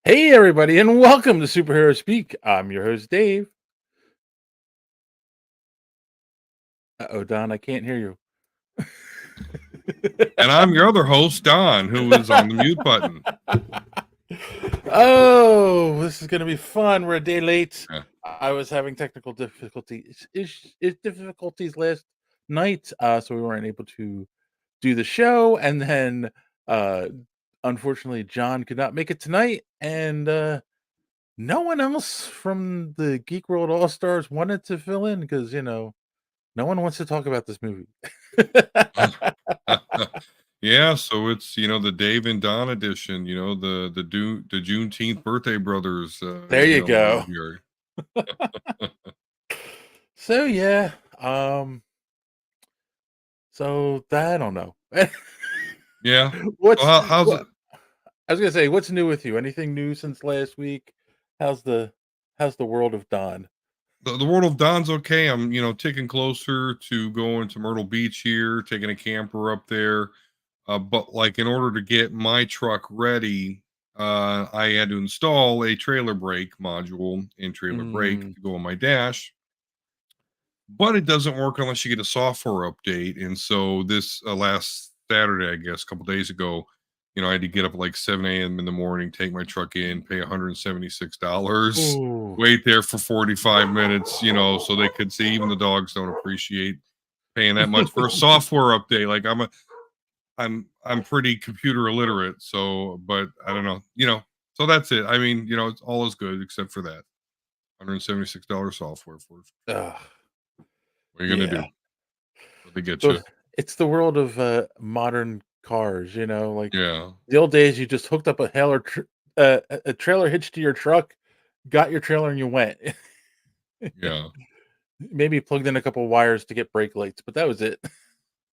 Hey, everybody, and welcome to Superhero Speak. I'm your host, Dave. Uh-oh, Don, I can't hear you. And I'm your other host, Don, who is on the mute button. Oh, this is going to be fun. We're a day late. Yeah. I was having technical difficulties last night, so we weren't able to do the show. And then, uh, unfortunately, John could not make it tonight, and no one else from the Geek World All Stars wanted to fill in because no one wants to talk about this movie. Yeah, so it's the Dave and Don edition, the Juneteenth birthday brothers There you vibe go. here. So yeah, um, so I don't know. Yeah. So What's how's what it? I was gonna say, what's new with you? Anything new since last week? How's the how's the world of Don? The world of Don's okay. I'm, ticking closer to going to Myrtle Beach here, taking a camper up there. But like in order to get my truck ready, I had to install a trailer brake module and trailer brake Mm, to go on my dash. But it doesn't work unless you get a software update. And so this last Saturday, I guess, a couple days ago, I had to get up at like 7 a.m. in the morning, take my truck in, pay $176, ooh. wait there for 45 minutes, so they could see. Even the dogs don't appreciate paying that much for a software update. Like I'm pretty computer illiterate, so but I don't know, so that's it. I mean, it's all is good except for that $176 software for Ugh, what are you gonna yeah. do? What they get So you? it's the world of modern cars, like Yeah, the old days you just hooked up a trailer hitch to your truck, got your trailer and you went. yeah, Maybe plugged in a couple wires to get brake lights, but that was it.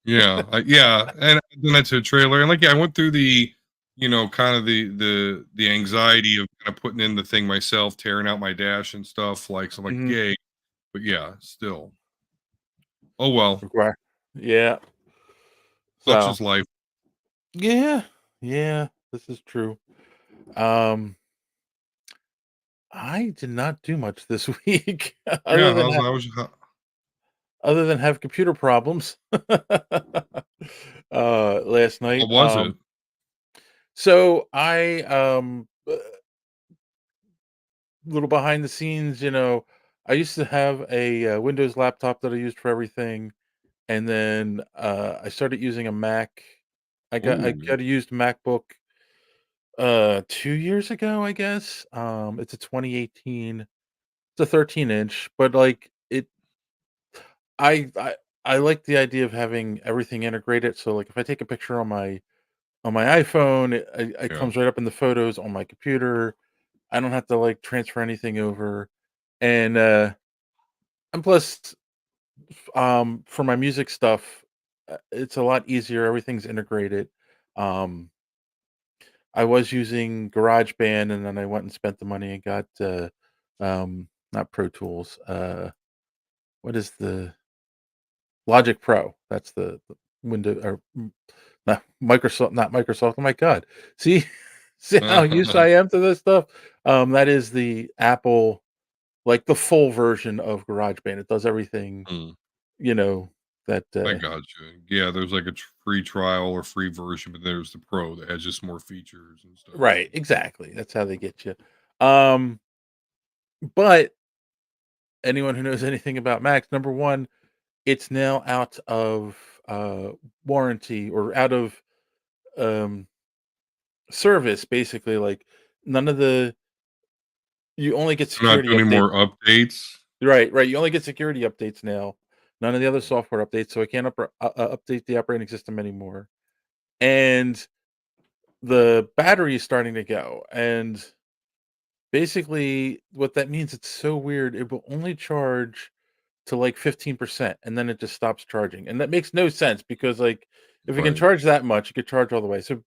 yeah, and then that's a trailer, and like, yeah, I went through the, kind of the anxiety of kind of putting in the thing myself, tearing out my dash and stuff, like, so I'm like, Mhm. yay, but yeah, still, oh well, Require Yeah. such So, is life. yeah, yeah, this is true. Um, I did not do much this week Yeah, how was other than have computer problems, last night. what was it? So little behind the scenes, I used to have a Windows laptop that I used for everything, and then I started using a Mac. I Oh, got a used MacBook 2 years ago, I guess. It's a 2018. It's a 13-inch, but like I I I like the idea of having everything integrated. So like if I take a picture on my iPhone, it yeah, comes right up in the photos on my computer. I don't have to like transfer anything over. And and plus for my music stuff, it's a lot easier. Everything's integrated. Um I was using GarageBand, and then I went and spent the money and got not Pro Tools. What is the Logic Pro? That's the window or not Microsoft, not Microsoft. Oh my god. See see how used I am to this stuff? That is the Apple, like the full version of GarageBand. It does everything, mm, you know, that I got you. Yeah, there's like a free trial or free version, but there's the pro that has just more features and stuff. right, exactly. That's how they get you. Um, but anyone who knows anything about Macs, number one, it's now out of warranty or out of um service, basically. Like none of the you only get They're not security doing any updates. more updates. Right, right. You only get security updates now. None of the other software updates, so I can't update the operating system anymore. And the battery is starting to go. And basically, what that means, it's so weird. It will only charge to like 15%, and then it just stops charging. And that makes no sense because, like, if it can Right, charge that much, it could charge all the way. So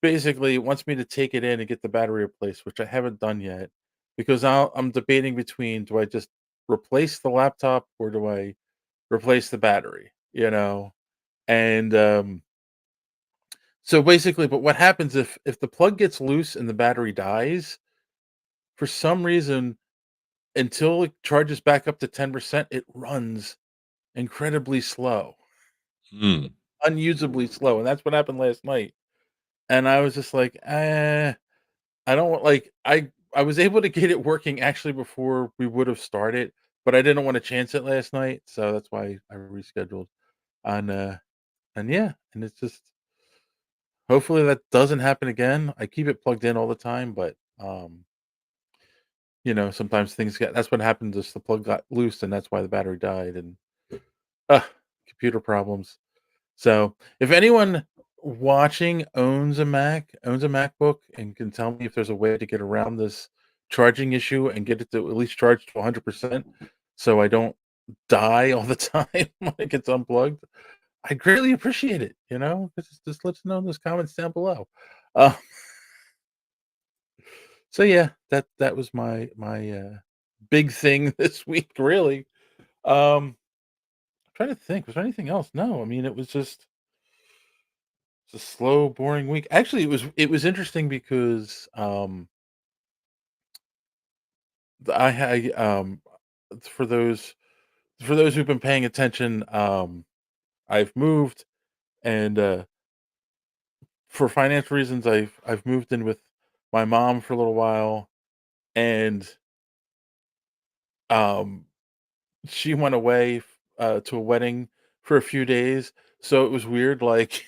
basically, it wants me to take it in and get the battery replaced, which I haven't done yet because I'm debating between, do I just replace the laptop or do I replace the battery? And so basically, but what happens if the plug gets loose and the battery dies? for some reason, until it charges back up to 10%, it runs incredibly slow, Hmm. unusably slow, and that's what happened last night. And I was just like, I don't want like I was able to get it working actually before we would have started, but I didn't want to chance it last night, so that's why I rescheduled. And and yeah, and it's just hopefully that doesn't happen again. I keep it plugged in all the time, but sometimes things get that's what happened, just the plug got loose and that's why the battery died and uh computer problems. So, if anyone watching owns a MacBook, and can tell me if there's a way to get around this charging issue and get it to at least charge to 100% so I don't die all the time when it gets unplugged, I greatly appreciate it, just let us know in those comments down below. Uh, so yeah, that was my big thing this week, really. Trying to think, was there anything else? No, I mean, it was just it's a slow, boring week. Actually, it was interesting because I had for those who've been paying attention, I've moved, and for financial reasons, I've moved in with my mom for a little while, and um she went away to a wedding for a few days, so it was weird, like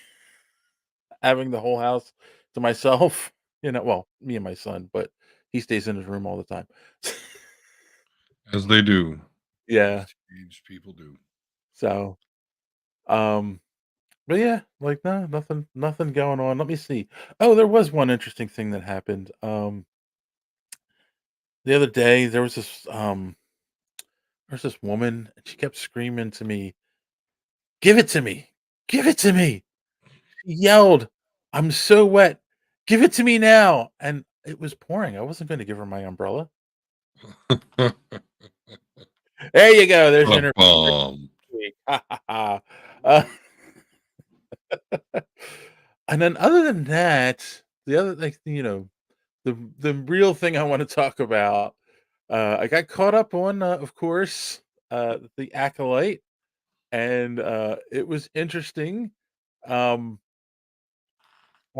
having the whole house to myself. Well, me and my son, but he stays in his room all the time. As they do. Yeah. As teenage people do. So, um, but yeah, like no, nothing going on. Let me see. Oh, there was one interesting thing that happened. The other day there's this woman, and she kept screaming to me, "Give it to me, give it to me!" She yelled, "I'm so wet, give it to me now!" And it was pouring. I wasn't going to give her my umbrella. There you go. There's your Ba-bum. week. Ha ha ha. Uh, and then other than that, the other like the real thing I want to talk about, I got caught up on, of course, the Acolyte, and it was interesting. Um,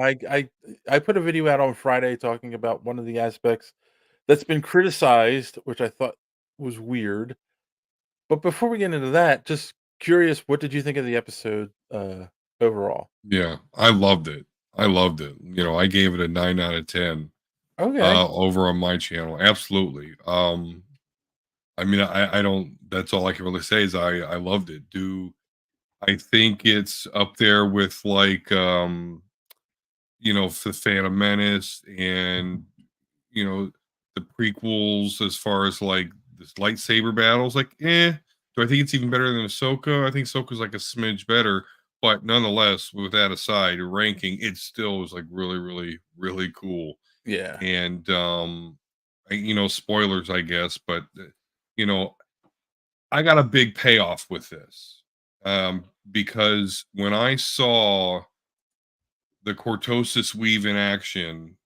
I I put a video out on Friday talking about one of the aspects that's been criticized, which I thought was weird. But before we get into that, just curious, what did you think of the episode overall? Yeah, I loved it. I loved it. I gave it a 9 out of 10 Okay. over on my channel. Absolutely. I mean, I don't that's all I can really say is I loved it. Do I think it's up there with like the Phantom Menace and you know the prequels as far as like this lightsaber battles? Like, do I think it's even better than Ahsoka? I think Ahsoka's like a smidge better, but nonetheless, with that aside, ranking it still was like really, really, really cool. Yeah. And spoilers, I guess, but you know, I got a big payoff with this because when I saw the cortosis weave in action,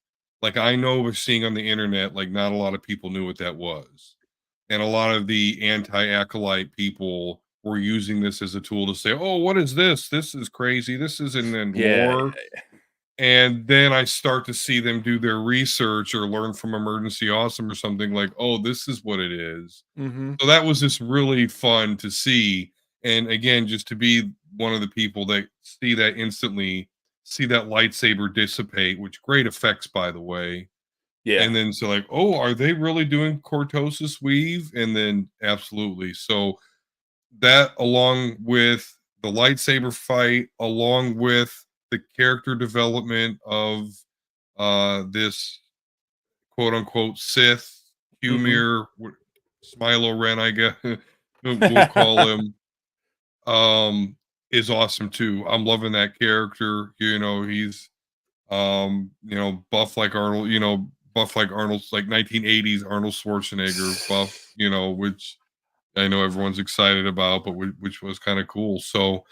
like I know we're seeing on the internet, like not a lot of people knew what that was. And a lot of the anti-acolyte people were using this as a tool to say, oh, what is this? This is crazy. This isn't in Yeah. lore. And then I start to see them do their research or learn from Emergency Awesome or something like, oh, this is what it is. Mhm. So that was just really fun to see. And again, just to be one of the people that see that instantly, see that lightsaber dissipate, which great effects, by the way. Yeah. And then so like, oh, are they really doing cortosis weave? And then absolutely. So that along with the lightsaber fight, along with the character development of this quote unquote Sith Mhm. Humir Smilo Ren, I guess we'll call him, um, is awesome too. I'm loving that character. He's buff like Arnold, buff like Arnold's like 1980s Arnold Schwarzenegger buff, which I know everyone's excited about, but which was kind of cool. So,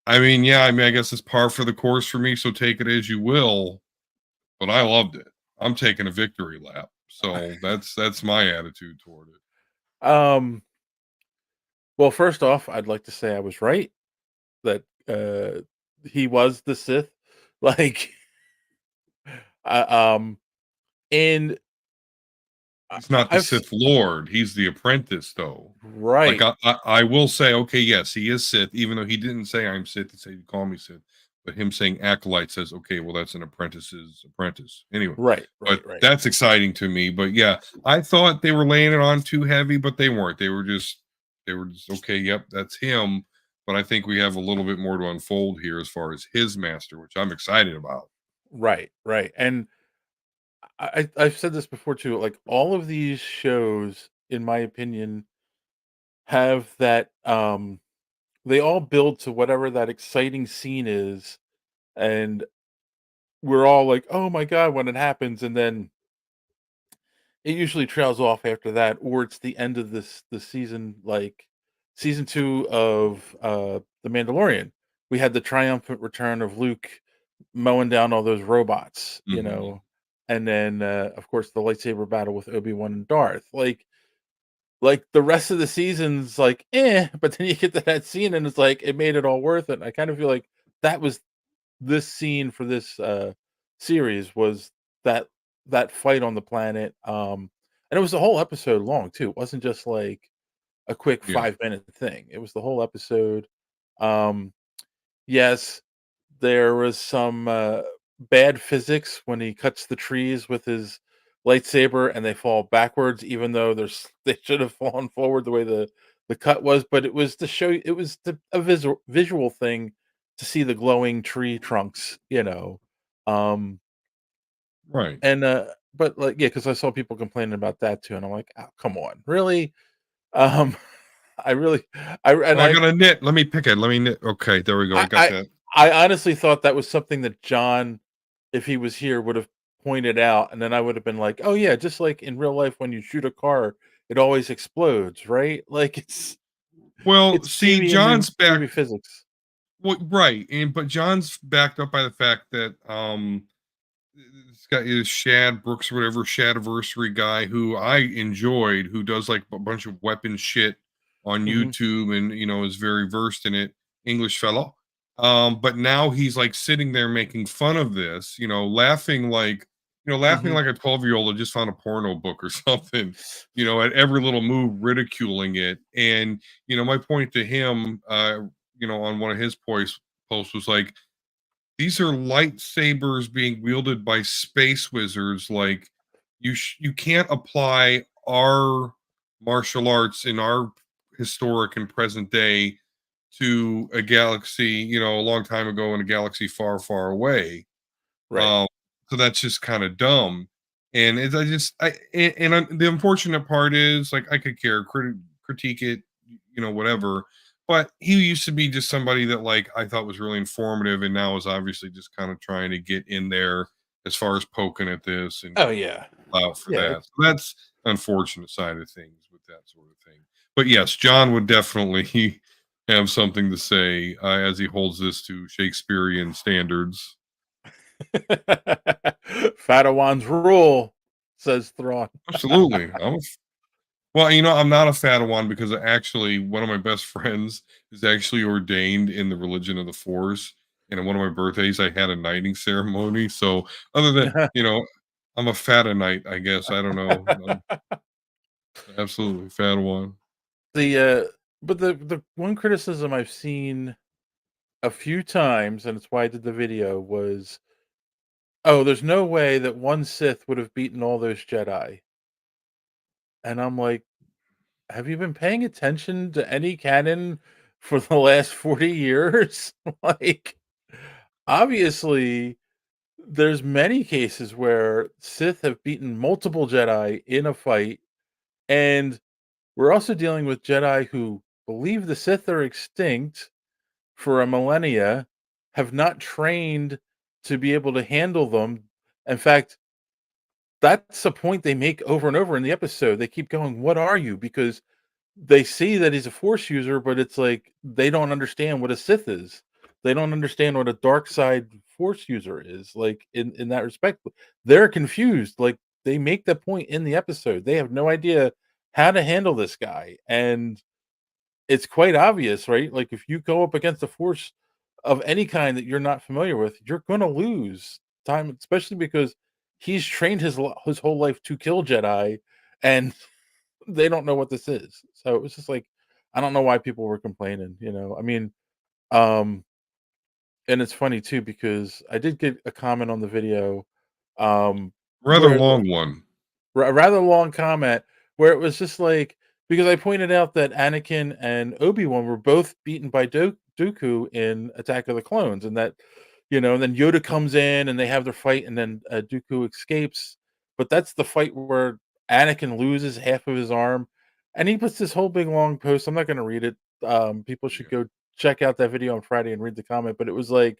I mean, yeah, I mean, I guess it's par for the course for me. So take it as you will, but I loved it. I'm taking a victory lap. So that's my attitude toward it. Um, well, first off, I'd like to say I was right that he was the Sith. Like, um, and He's not the I've Sith Lord. He's the apprentice, though. Like right, I will say, okay, yes, he is Sith, even though he didn't say I'm Sith. He said he call me Sith. But him saying acolyte says, okay, well, that's an apprentice's apprentice. Anyway, right, but right, right, that's exciting to me. But yeah, I thought they were laying it on too heavy, but they weren't. They were just okay. Yep, that's him. But I think we have a little bit more to unfold here as far as his master, which I'm excited about. right, right. And I've said this before too. Like all of these shows, in my opinion, have that they all build to whatever that exciting scene is, and we're all like, "Oh my god," when it happens, and then it usually trails off after that, or it's the end of the season, like season 2 of The Mandalorian. We had the triumphant return of Luke mowing down all those robots, Mhm. and then of course the lightsaber battle with Obi-Wan and Darth. Like the rest of the season's like, but then you get to that scene and it's like it made it all worth it. I kind of feel like that was this scene for this series was that that fight on the planet. And it was a whole episode long too. It wasn't just like a quick Yeah. 5 minute thing. It was the whole episode. Um yes, there was some bad physics when he cuts the trees with his lightsaber and they fall backwards, even though there's they should have fallen forward the way the cut was. But it was to show it was a visual thing to see the glowing tree trunks, Um, Right. and but like yeah, because I saw people complaining about that too, and I'm like, oh, come on, really? Um, I really, I and Oh, I got a knit. Let me pick it. Let me knit. Okay, there we go. I I got I that. I honestly thought that was something that John, if he was here, would have pointed out, and then I would have been like, "Oh, yeah, just like in real life when you shoot a car, it always explodes, right?" Like, Well, it's see, John's back. movie physics. Well, right, and but John's backed up by the fact that this guy is Shad Brooks or whatever Shadiversary guy who I enjoyed, who does like a bunch of weapon shit on Mhm, YouTube and is very versed in it. English fellow. But now he's like sitting there making fun of this, laughing mhm. like a 12-year-old that just found a porno book or something, at every little move, ridiculing it. And my point to him, on one of his posts was like, these are lightsabers being wielded by space wizards. Like you can't apply our martial arts in our historic and present day to a galaxy, a long time ago in a galaxy far, far away. Right. Um, so that's just kind of dumb. And I just, the unfortunate part is like I could critique it, whatever. But he used to be just somebody that like I thought was really informative, and now is obviously just kind of trying to get in there as far as poking at this and Oh, yeah. out for Yeah, that. So that's unfortunate side of things with that sort of thing. But yes, John would definitely have something to say as he holds this to Shakespearean standards. Padawan's rule, says Thrawn. Absolutely. Well, I'm not a Padawan because actually one of my best friends is actually ordained in the religion of the Force. And on one of my birthdays, I had a knighting ceremony. So other than, I'm a Fatanite, I guess. I don't know. I'm absolutely Padawan. The, but the one criticism I've seen a few times, and it's why I did the video, was, "Oh, there's no way that one Sith would have beaten all those Jedi." And I'm like, "Have you been paying attention to any canon for the last 40 years?" Like, obviously, there's many cases where Sith have beaten multiple Jedi in a fight, and we're also dealing with Jedi who believe the Sith are extinct for a millennia, have not trained to be able to handle them. In fact, that's a point they make over and over in the episode. They keep going, "What are you?" Because they see that he's a force user, but it's like they don't understand what a Sith is. They don't understand what a dark side force user is. Like in that respect, they're confused. Like they make that point in the episode. They have no idea how to handle this guy, and it's quite obvious, right? Like, if you go up against a force of any kind that you're not familiar with, you're gonna lose time, especially because he's trained his whole life to kill Jedi, and they don't know what this is. So it was just like, I don't know why people were complaining, you know? I mean, um, and it's funny too because I did get a comment on the video, Rather where long one. a rather long comment where it was just like, because I pointed out that Anakin and Obi-Wan were both beaten by Dooku in Attack of the Clones, and that, you know, and then Yoda comes in and they have their fight, and then Dooku escapes. But that's the fight where Anakin loses half of his arm, and he puts this whole big long post. I'm not going to read it. People should Yeah. go check out that video on Friday and read the comment. But it was like,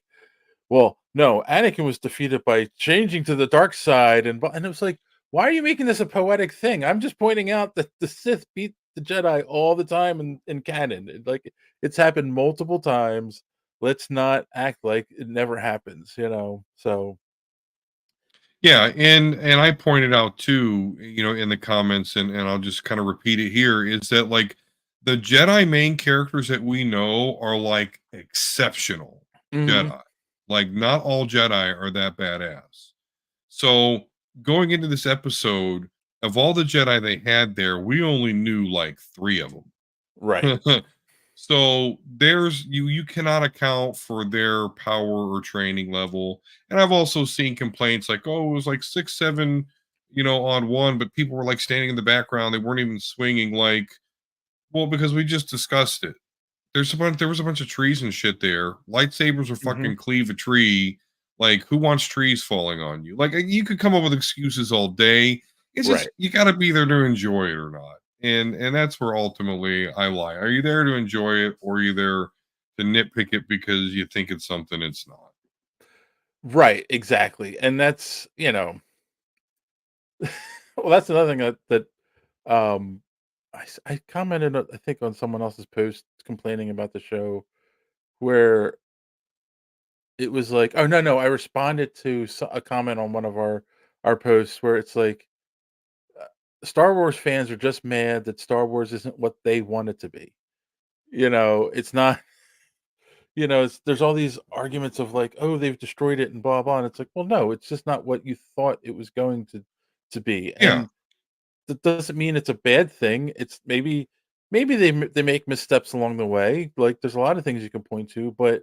well, no, Anakin was defeated by changing to the dark side, and it was like, why are you making this a poetic thing? I'm just pointing out that the Sith beat the Jedi all the time in canon. Like, it's happened multiple times. Let's not act like it never happens, you know. So, Yeah, and I pointed out too, in the comments, and I'll just kind of repeat it here, is that like the Jedi main characters that we know are like exceptional mhm, Jedi. Like not all Jedi are that badass. So going into this episode, of all the Jedi they had there, we only knew like three of right. them. So there's you cannot account for their power or training level. And I've also seen complaints like, oh, it was like 6 7, on one, but people were like standing in the background, they weren't even swinging. Like, well, because we just discussed it. There was a bunch of trees and shit there. Lightsabers will Mhm, fucking cleave a tree. Like, who wants trees falling on you? Like, you could come up with excuses all day. It's just right. you got to be there to enjoy it or not. And that's where ultimately I lie. Are you there to enjoy it, or are you there to nitpick it because you think it's something it's not? Right, exactly. And that's, you know, well, that's another thing um I commented, I think, on someone else's post complaining about the show, where it was like, oh, no, I responded to a comment on one of our posts where it's like, Star Wars fans are just mad that Star Wars isn't what they want it to be. You know, it's not, you know, there's all these arguments of like, oh, they've destroyed it and blah blah. And it's like, well, no, it's just not what you thought it was going to be. Yeah. And that doesn't mean it's a bad thing. It's maybe they make missteps along the way. Like, there's a lot of things you can point to, but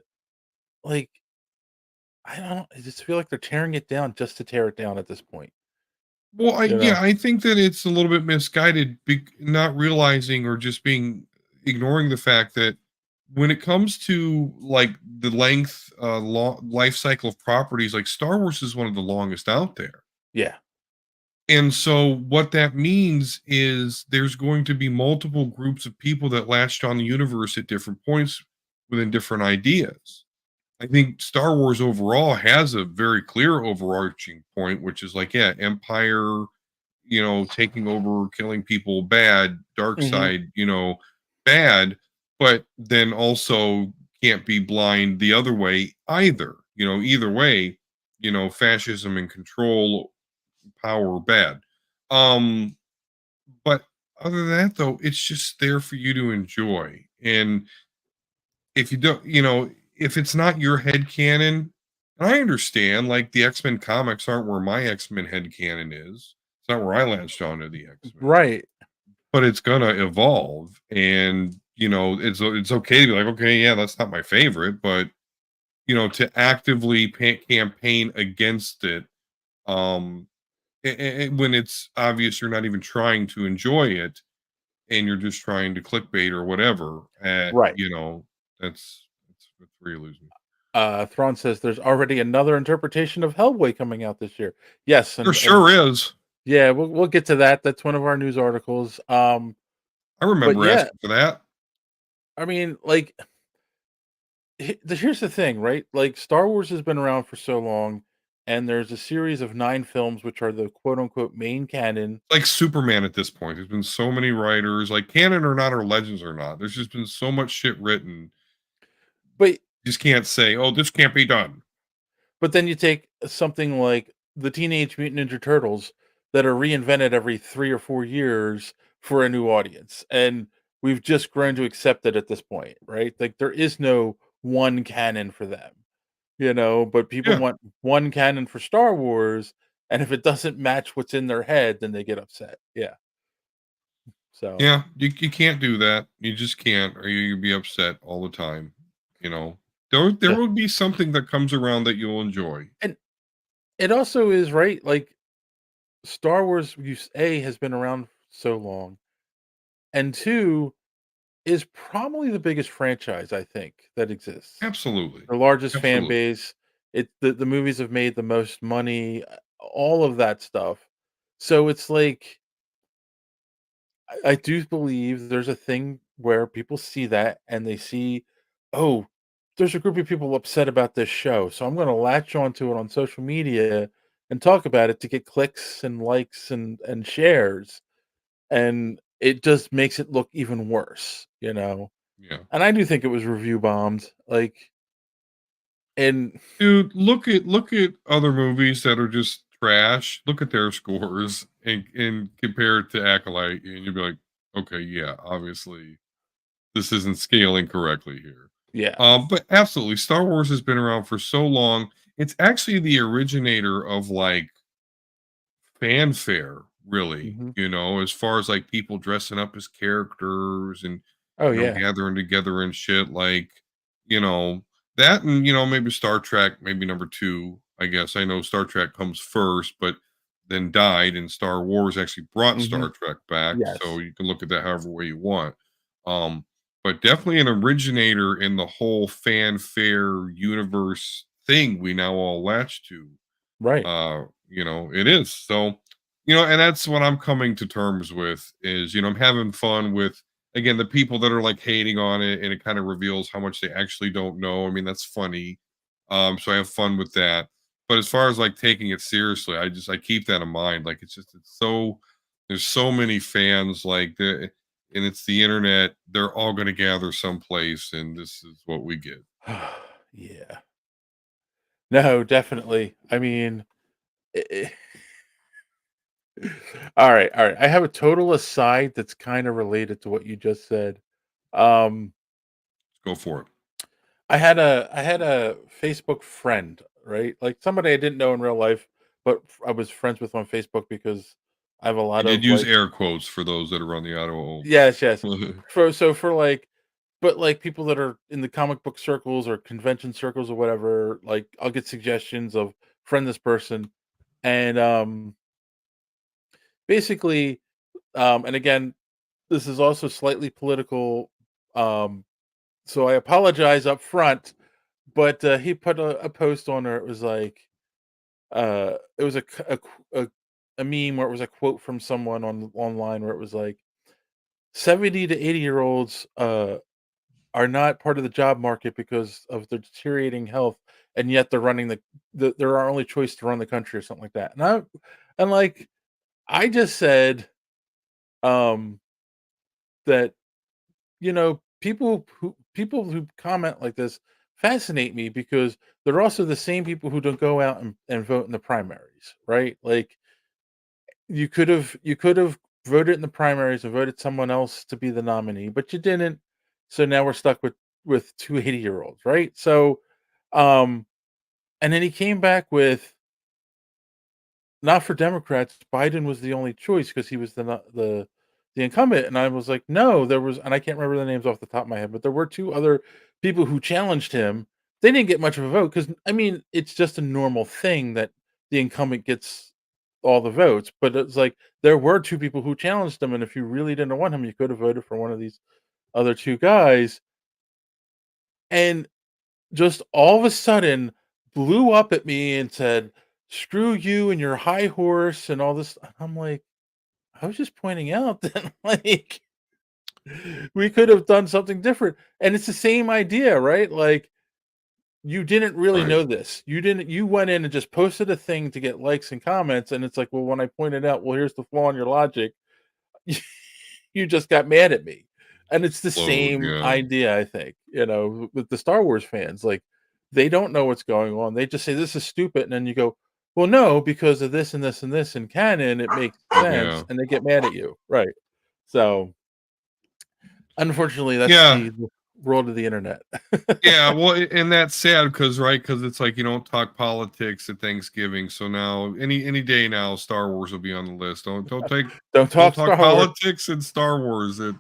like, I don't, I just feel like they're tearing it down just to tear it down at this point, Well, you know? I think that it's a little bit misguided, not realizing or just being ignoring the fact that when it comes to like the life cycle of properties, like Star Wars is one of the longest out there. Yeah. And so what that means is there's going to be multiple groups of people that latched on the universe at different points within different ideas. I think Star Wars overall has a very clear overarching point, which is like, yeah, Empire, taking over, killing people, bad, dark Hmm. side, bad, but then also can't be blind the other way either. Either way, fascism and control, power, bad. Um, but other than that, though, it's just there for you to enjoy. And if you don't, if it's not your head canon, and I understand, like the X-Men comics aren't where my X-Men head canon is. It's not where I latched onto the X-Men, Right. but it's gonna evolve, and it's okay to be like, okay, yeah, that's not my favorite, but to actively campaign against it, um, when it's obvious you're not even trying to enjoy it, and you're just trying to clickbait or whatever, Right. that's where you lose me. Thrawn says there's already another interpretation of Hellboy coming out this year. Yes, There and sure is. yeah, we'll get to that. That's one of our news articles. I But remember yeah, asking for that. I mean, like, here's the thing, right? Like, Star Wars has been around for so long, and there's a series of 9 films which are the quote unquote main canon. Like Superman at this point. There's been so many writers, like canon or not, or legends or not. There's just been so much shit written. But You just can't say, "Oh, this can't be done." then you take something like the Teenage Mutant Ninja Turtles. that are reinvented every 3 or 4 years for a new audience, and we've just grown to accept it at this point, right? Like, there is no one canon for them, but people Yeah. want one canon for Star Wars, and if it doesn't match what's in their head, then they get upset. Yeah, so Yeah, you can't do that. You just can't, or you'll be upset all the time. You know, there the will be something that comes around that you'll enjoy. and it also is, right, like, Star Wars has been around so long, and 2 is probably the biggest franchise, I think, that exists. Absolutely, The largest fan absolutely. base, the movies have made the most money, all of that stuff. So it's like, I do believe there's a thing where people see that and they see, "Oh, there's a group of people upset about this show, so I'm gonna latch onto it on social media and talk about it to get clicks and likes and shares," and it just makes it look even worse. Yeah. And I do think it was review bombed, like, and Dude, look at other movies that are just trash. Look at their scores and compare it to Acolyte, and you'll be like, okay, yeah, obviously this isn't scaling correctly here. yeah. But absolutely, Star Wars has been around for so long. It's actually the originator of like fanfare, really, Mhm. as far as like people dressing up as characters and Oh, yeah. gathering together and shit, like, you know, that and maybe Star Trek, maybe number two. I guess I know Star Trek comes first, but then died, and Star Wars actually brought Star Mhm. Trek back. So Yes. you can look at that however way you want. Um, but definitely an originator in the whole fanfare universe thing we now all latch to. Right. It is. So, and that's what I'm coming to terms with is, I'm having fun with, again, the people that are like hating on it, and it kind of reveals how much they actually don't know. I mean, that's funny. So I have fun with that. But as far as like taking it seriously, I keep that in mind. Like it's so there's so many fans and it's the internet. They're all going to gather someplace, and this is what we get. Yeah. No, definitely. I mean, I alright, alright. I have a total aside that's kinda related to what you just said. Um, Go for it. I had a Facebook friend, right? Like, somebody I didn't know in real life, but I was friends with on Facebook because I have a I lot did of, use like. air quotes for those that are on the auto. Yes, yes. For, like, but, like, people that are in the comic book circles or convention circles or whatever, like, I'll get suggestions of friend this person, and, basically, and again, this is also slightly political, um, so I apologize up front, but, he put a post on there. It was like, it was a meme where it was a quote from someone online where it was like, "70 to 80-year-olds, are not part of the job market because of their deteriorating health, and yet they're running they're our only choice to run the country," or something like that. And like, I just said, um, that, people who comment like this fascinate me because they're also the same people who don't go out and vote in the primaries, right? Like, you could have voted in the primaries and voted someone else to be the nominee, but you didn't. So now we're stuck with 2 80-year-olds, right? So, um, and then he came back with, not for Democrats, Biden was the only choice because he was the incumbent, and I was like, "No, there was," and I can't remember the names off the top of my head, but there were 2 other people who challenged him. They didn't get much of a vote because, I mean, it's just a normal thing that the incumbent gets all the votes, but it's like, there were 2 people who challenged him, and if you really didn't want him, you could have voted for one of these other 2 guys, and just all of a sudden blew up at me and said, "Screw you and your high horse," and all this. I'm like, I was just pointing out that, like, we could have done something different. And it's the same idea, right? Like, you didn't really Right. know this. You went in and just posted a thing to get likes and comments. And it's like, well, when I pointed out, well, here's the flaw in your logic, you just got mad at me. And it's the Load, same yeah. idea, I think, with the Star Wars fans. Like, they don't know what's going on. They just say this is stupid. And then you go, well, no, because of this and this and this in canon, it makes sense, Yeah. and they get mad at you, right? So, unfortunately, that's Yeah. the world of the internet. Yeah, well, and that's sad because right, because it's like you don't talk politics at Thanksgiving. So now, any day now, Star Wars will be on the list. Don't Don't talk talk Star Wars. politics and Star Wars at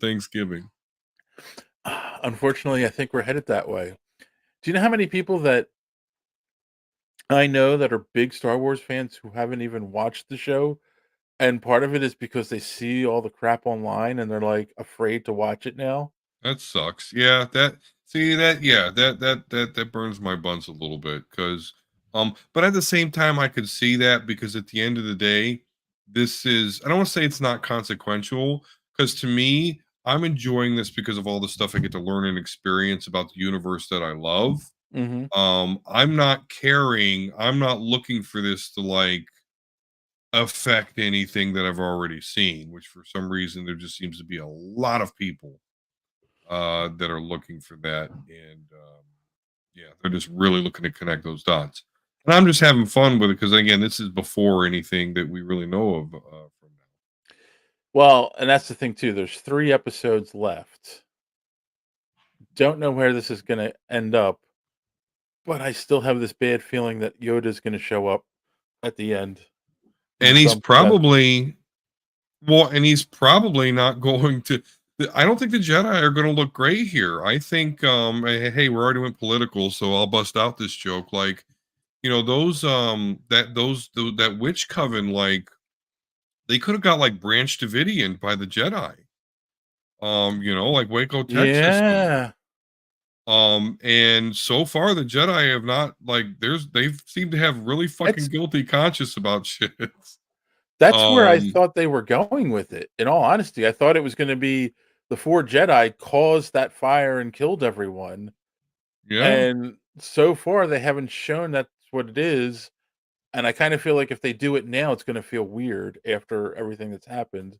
Thanksgiving. Unfortunately, I think we're headed that way. Do you know how many people that I know that are big Star Wars fans who haven't even watched the show? And part of it is because they see all the crap online and they're, like, afraid to watch it now. That sucks. Yeah, that see that yeah, that burns my buns a little bit because but at the same time I could see that because at the end of the day, this is I don't want to say it's not consequential because to me, I'm enjoying this because of all the stuff I get to learn and experience about the universe that I love. Mhm. I'm not caring, I'm not looking for this to like affect anything that I've already seen, which for some reason there just seems to be a lot of people that are looking for that, and yeah, they're just really looking to connect those dots. And I'm just having fun with it because again, this is before anything that we really know of from now. Well, and that's the thing too, there's 3 episodes left. Don't know where this is gonna end up, but I still have this bad feeling that Yoda's gonna show up at the end in And he's some capacity. probably well, and he's probably not going to. I don't think the Jedi are going to look great here. I think, hey, we already went political, so I'll bust out this joke. Like, those that witch coven, like they could have got like Branch Davidian by the Jedi. Like Waco, Texas. Yeah. And so far the Jedi have not like they've seemed to have really fucking It's guilty conscience about shit. that's where I Um, thought they were going with it, in all honesty. I thought it was gonna be the 4 Jedi caused that fire and killed everyone, yeah. and so far, they haven't shown that's what it is, and I kinda feel like if they do it now, it's gonna feel weird after everything that's happened.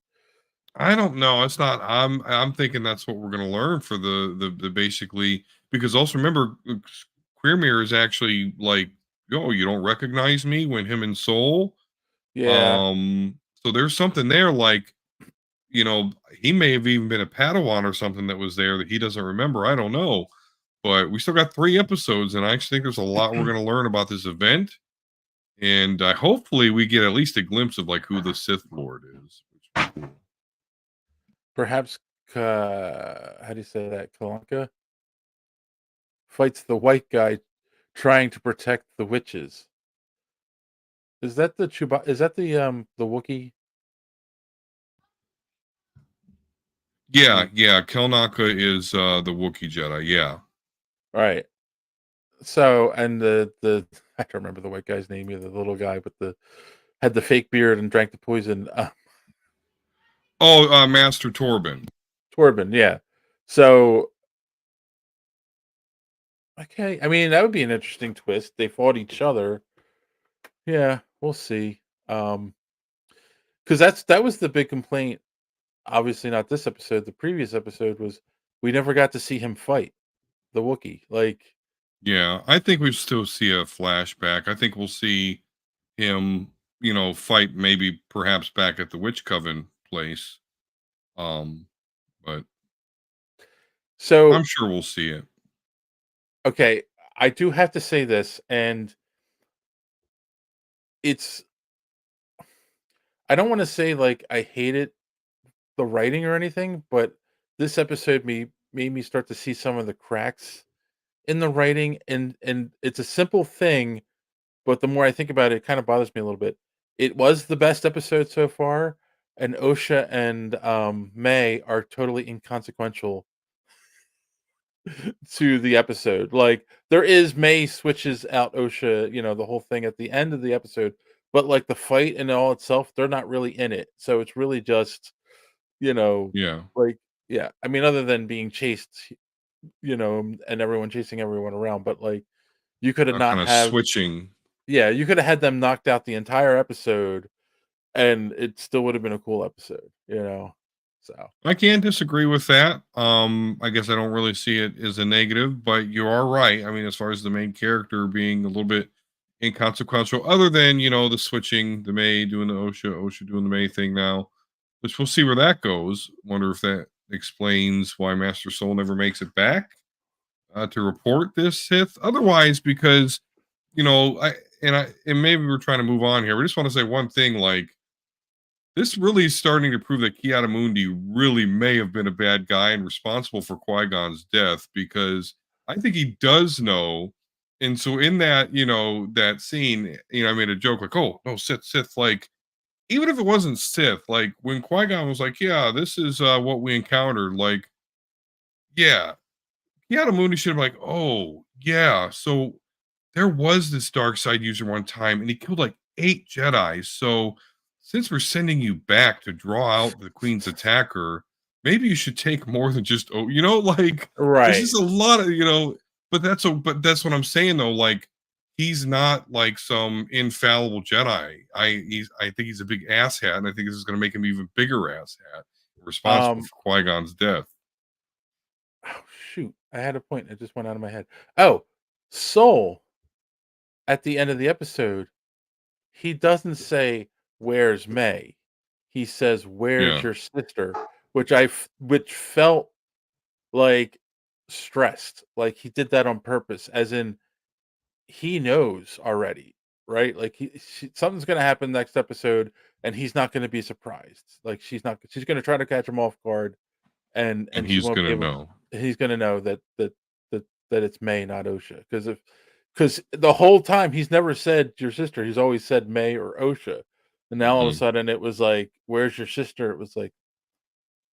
I don't know. It's not. I'm thinking that's what we're going to learn for the basically because also remember Queer Mirror is actually like, yo, you don't recognize me when him and Soul. Yeah. So there's something there like, he may have even been a Padawan or something that was there that he doesn't remember. I don't know. But we still got 3 episodes, and I actually think there's a lot we're going to learn about this event. And hopefully we get at least a glimpse of like who the Sith Lord is. Which would be cool. Perhaps, how do you say that? Kalanka fights the white guy trying to protect the witches. Is that the is that the Wookiee? Yeah, The yeah. Kelnaka is the Wookiee Jedi. Yeah. right. So, and the I don't remember the white guy's name either, the little guy with the had the fake beard and drank the poison, Oh, Master Torben. Torben, yeah. So, okay, I mean, that would be an interesting twist. They fought each other. Yeah, we'll see. Because that was the big complaint. Obviously, not this episode. The previous episode was we never got to see him fight the Wookiee. Like, Yeah, I think we still see a flashback. I think we'll see him, fight maybe perhaps back at the Witch Coven place. Um, but I'm so sure we'll see it. okay, I do have to say this, and it's I don't want to say like I hated the writing or anything, but this episode made me start to see some of the cracks in the writing, and it's a simple thing, but the more I think about it, it kind of bothers me a little bit. It was the best episode so far, and Osha and May are totally inconsequential to the episode. Like there is May switches out Osha, the whole thing at the end of the episode, but like the fight and all itself, they're not really in it. So it's really just, you know, Yeah, like yeah. I mean, other than being chased, and everyone chasing everyone around, but like you could have not kind of have switching. yeah, you could have had them knocked out the entire episode and it still would have been a cool episode. So I can't disagree with that. I guess I don't really see it as a negative, but you are right. I mean, as far as the main character being a little bit inconsequential, other than the switching, the May doing the OSHA doing the May thing now, which we'll see where that goes. Wonder if that explains why Master Soul never makes it back to report this Sith. Otherwise, because and maybe we're trying to move on here. We just want to say one thing, like this really is starting to prove that Ki-Adi-Mundi really may have been a bad guy and responsible for Qui-Gon's death, because I think he does know. And so in that, that scene, I made a joke like, oh, no, Sith, like, even if it wasn't Sith, like when Qui-Gon was like, yeah, this is what we encountered, like, yeah, Ki-Adi-Mundi should have been like, oh, yeah, so there was this dark side user one time and he killed like 8 Jedi. So since we're sending you back to draw out the Queen's attacker, maybe you should take more than just like there's Right. just a lot of but that's what I'm saying though. Like he's not like some infallible Jedi. I think he's a big asshat, and I think this is gonna make him even bigger asshat, responsible Um, for Qui-Gon's death. oh, shoot. I had a point. It just went out of my head. Oh, Soul at the end of the episode, he doesn't say, "Where's May?" He says, "Where's Yeah. your sister?" Which felt like stressed. Like he did that on purpose, as in he knows already, right? Like something's going to happen next episode and he's not going to be surprised. Like she's going to try to catch him off guard, And and she he's won't be gonna able, know. he's going to know that it's May, not Osha, because the whole time he's never said your sister, he's always said May or Osha. And now all of a Mhm. sudden it was like, where's your sister? It was like,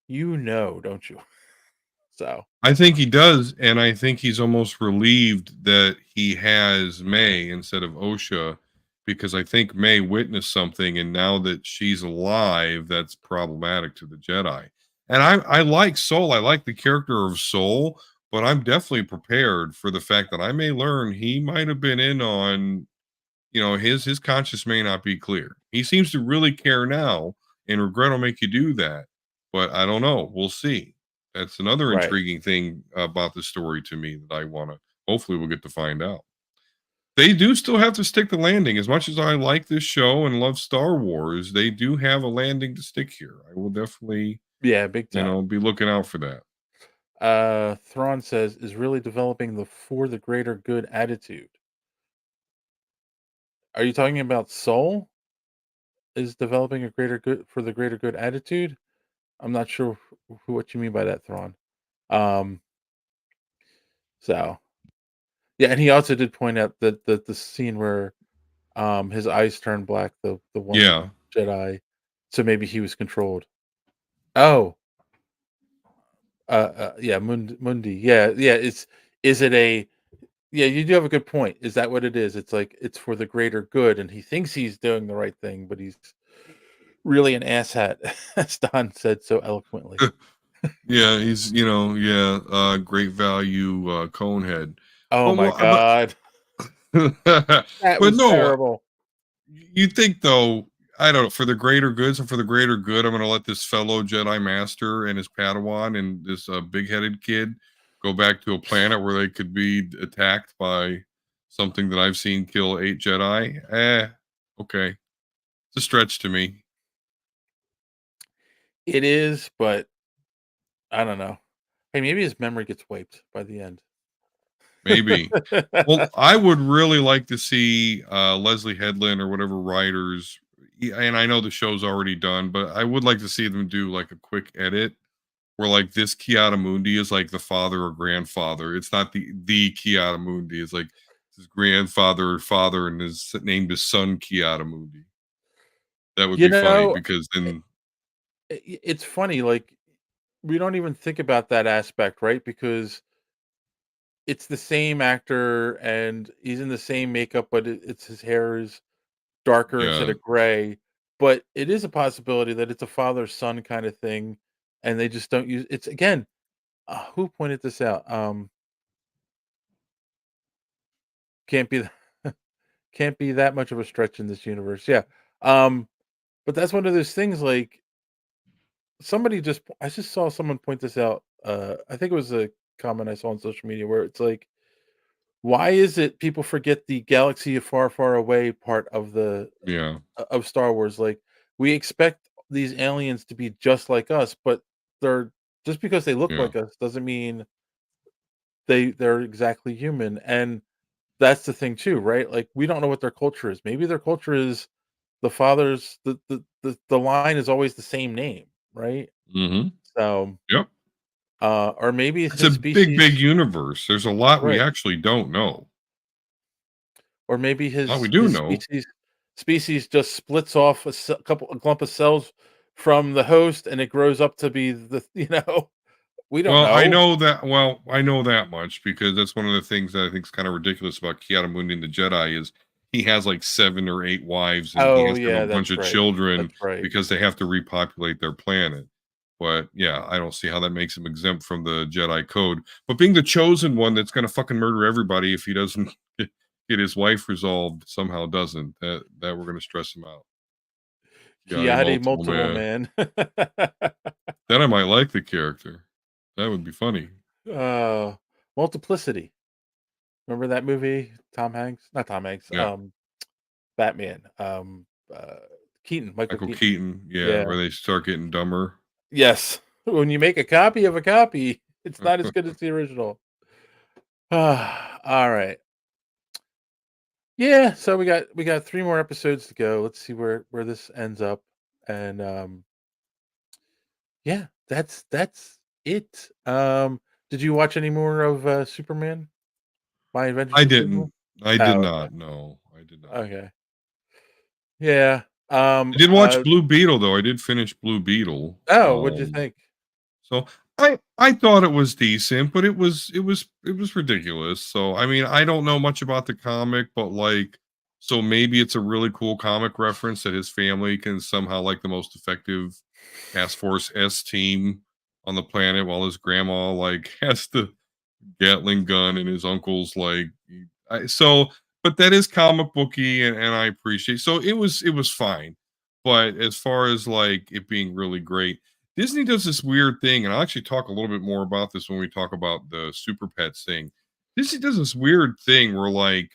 don't you? So, I think he does, and I think he's almost relieved that he has May instead of Osha, because I think May witnessed something, and now that she's alive, that's problematic to the Jedi. And I like Soul. I like the character of Soul, but I'm definitely prepared for the fact that I may learn he might have been in on, his conscience may not be clear. He seems to really care now, and regret will make you do that. But I don't know. We'll see. That's another right. intriguing thing about the story to me that I want to. Hopefully, we'll get to find out. They do still have to stick the landing. As much as I like this show and love Star Wars, they do have a landing to stick here. I will definitely, Yeah, big time. be looking out for that. Thrawn says, is really developing the for the greater good attitude. Are you talking about Soul is developing a greater good for the greater good attitude? I'm not sure what you mean by that, Thrawn. Um, so yeah, and he also did point out that the scene where his eyes turned black, the one Yeah, Jedi, so maybe he was controlled. Oh, yeah, Mundi. Yeah, yeah. Is it a Yeah, you do have a good point. Is that what it is? It's like it's for the greater good, and he thinks he's doing the right thing, but he's really an asshat, as Don said so eloquently. yeah. He's great value conehead. Oh But my but god, that but was no, terrible. you think though, I don't know, for the greater goods and for the greater good, I'm going to let this fellow Jedi Master and his Padawan and this big-headed kid go back to a planet where they could be attacked by something that I've seen kill 8 Jedi. Okay, it's a stretch to me. It is, but I don't know. Hey, maybe his memory gets wiped by the end. Maybe. Well, I would really like to see Leslie Headland or whatever writers, and I know the show's already done, but I would like to see them do like a quick edit where like this Ki-Adi-Mundi is like the father or grandfather. It's not the Ki-Adi-Mundi. It's like his grandfather or father, and his named his son Ki-Adi-Mundi. That would You be funny know, because then it's funny. Like we don't even think about that aspect, right? Because it's the same actor and he's in the same makeup, but it's his hair is darker instead yeah, of gray. But it is a possibility that it's a father son kind of thing, and they just don't use it's again. Who pointed this out? Can't be can't be that much of a stretch in this universe. Yeah. Um, but that's one of those things. Like I just saw someone point this out. I think it was a comment I saw on social media where it's like Why is it people forget the galaxy far, far away part of the Yeah. of Star Wars? Like, we expect these aliens to be just like us, but they're just because they look Yeah. like us doesn't mean they're exactly human, and that's the thing too, right? Like, we don't know what their culture is. Maybe their culture is the father's the line is always the same name, right? Mhm. So, Yep. or maybe It's a his big, big species, universe. There's a lot we right? actually don't know. Or maybe A lot we his do know. species just splits off a clump of cells from the host, and it grows up to be the we don't know. I know that much because that's one of the things that I think is kind of ridiculous about Kiadamundi and the Jedi is he has like 7 or 8 wives and he Oh, has to have yeah, a bunch that's of right. children That's right. because they have to repopulate their planet. But yeah, I don't see how that makes him exempt from the Jedi code. But being the chosen one that's going to fucking murder everybody if he doesn't get his wife resolved somehow doesn't. That we're going to stress him out. Kiadi Kiadi multiple multiple man. man. Then I might like the character. That would be funny. Uh, Multiplicity. Remember that movie? Tom Hanks? Not Tom Hanks, Yeah. Batman, Keaton, Michael Michael Keaton. Keaton, yeah, Yeah. where they start getting dumber. Yes. When you make a copy of a copy, it's not as good as the original. Alright. Yeah, so we got 3 more episodes to go. Let's see where this ends up, and, yeah, that's it. Did you watch any more of, Superman? My Adventures I with Superman? didn't. I did Oh, okay. not. No, I did not. Okay. Yeah. I did watch Blue Beetle though. I did finish Blue Beetle. Oh, what'd you think? So I thought it was decent, but it was ridiculous. So I mean, I don't know much about the comic, but like, so maybe it's a really cool comic reference that his family can somehow like the most effective Task Force S team on the planet, while his grandma like has the Gatling gun and his uncle's like so but that is comic booky and I appreciate so it was fine. But as far as like it being really great, Disney does this weird thing, and I'll actually talk a little bit more about this when we talk about the Super Pets thing. Disney does this weird thing where like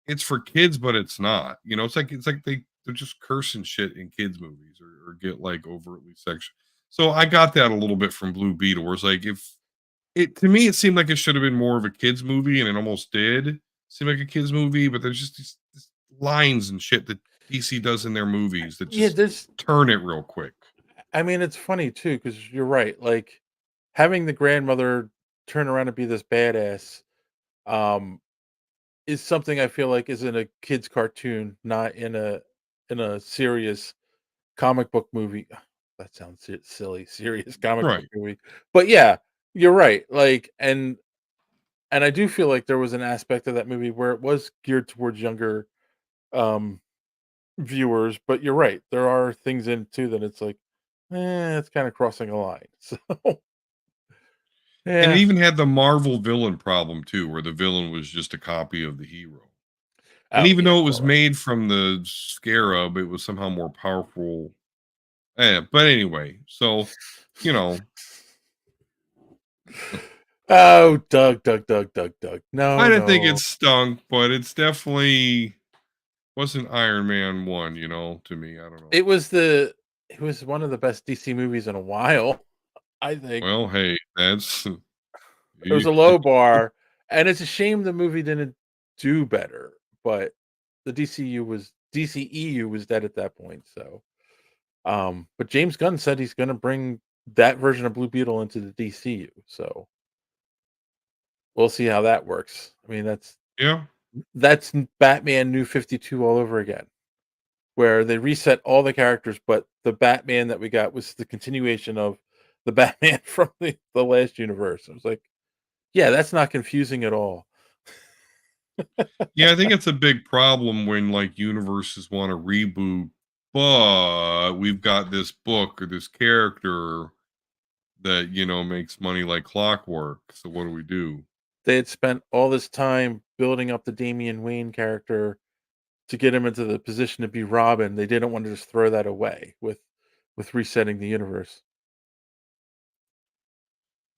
it's for kids, but it's not. You know, it's like they're just cursing shit in kids' movies or get like overtly sexual. So I got that a little bit from Blue Beetle, where it's like if it to me, it seemed like it should have been more of a kids movie, and it almost did seem like a kids movie. But there's just these lines and shit that DC does in their movies that Yeah, just turn it real quick. I mean, it's funny too because you're right, like, having the grandmother turn around and be this badass, um, is something I feel like is in a kid's cartoon, not in a serious comic book movie. That sounds silly, serious comic book Right. movie. But yeah, you're right. Like, and I do feel like there was an aspect of that movie where it was geared towards younger um viewers, but you're right. There are things in it too that it's like, it's kind of crossing a line. So And it yeah. even had the Marvel villain problem too, where the villain was just a copy of the hero. And Oh even yeah. though it was Well, made from the Scarab, it was somehow more powerful. But anyway, so you know, oh, Doug. I No, didn't think it no. stunk, but it's definitely wasn't Iron Man 1, to me. I don't know. It was one of the best DC movies in a while, I think. Well, hey, that's It was you a low bar, and it's a shame the movie didn't do better, but the DCEU was dead at that point, so, but James Gunn said he's gonna bring that version of Blue Beetle into the DCU, so we'll see how that works. I mean, yeah. that's Batman New 52 all over again, where they reset all the characters, but the Batman that we got was the continuation of the Batman from the last universe. I was like, "Yeah, that's not confusing at all." Yeah, I think it's a big problem when like universes want to reboot, but we've got this book or this character that, makes money like clockwork. So what do we do? They had spent all this time building up the Damian Wayne character to get him into the position to be Robin. They didn't want to just throw that away with resetting the universe.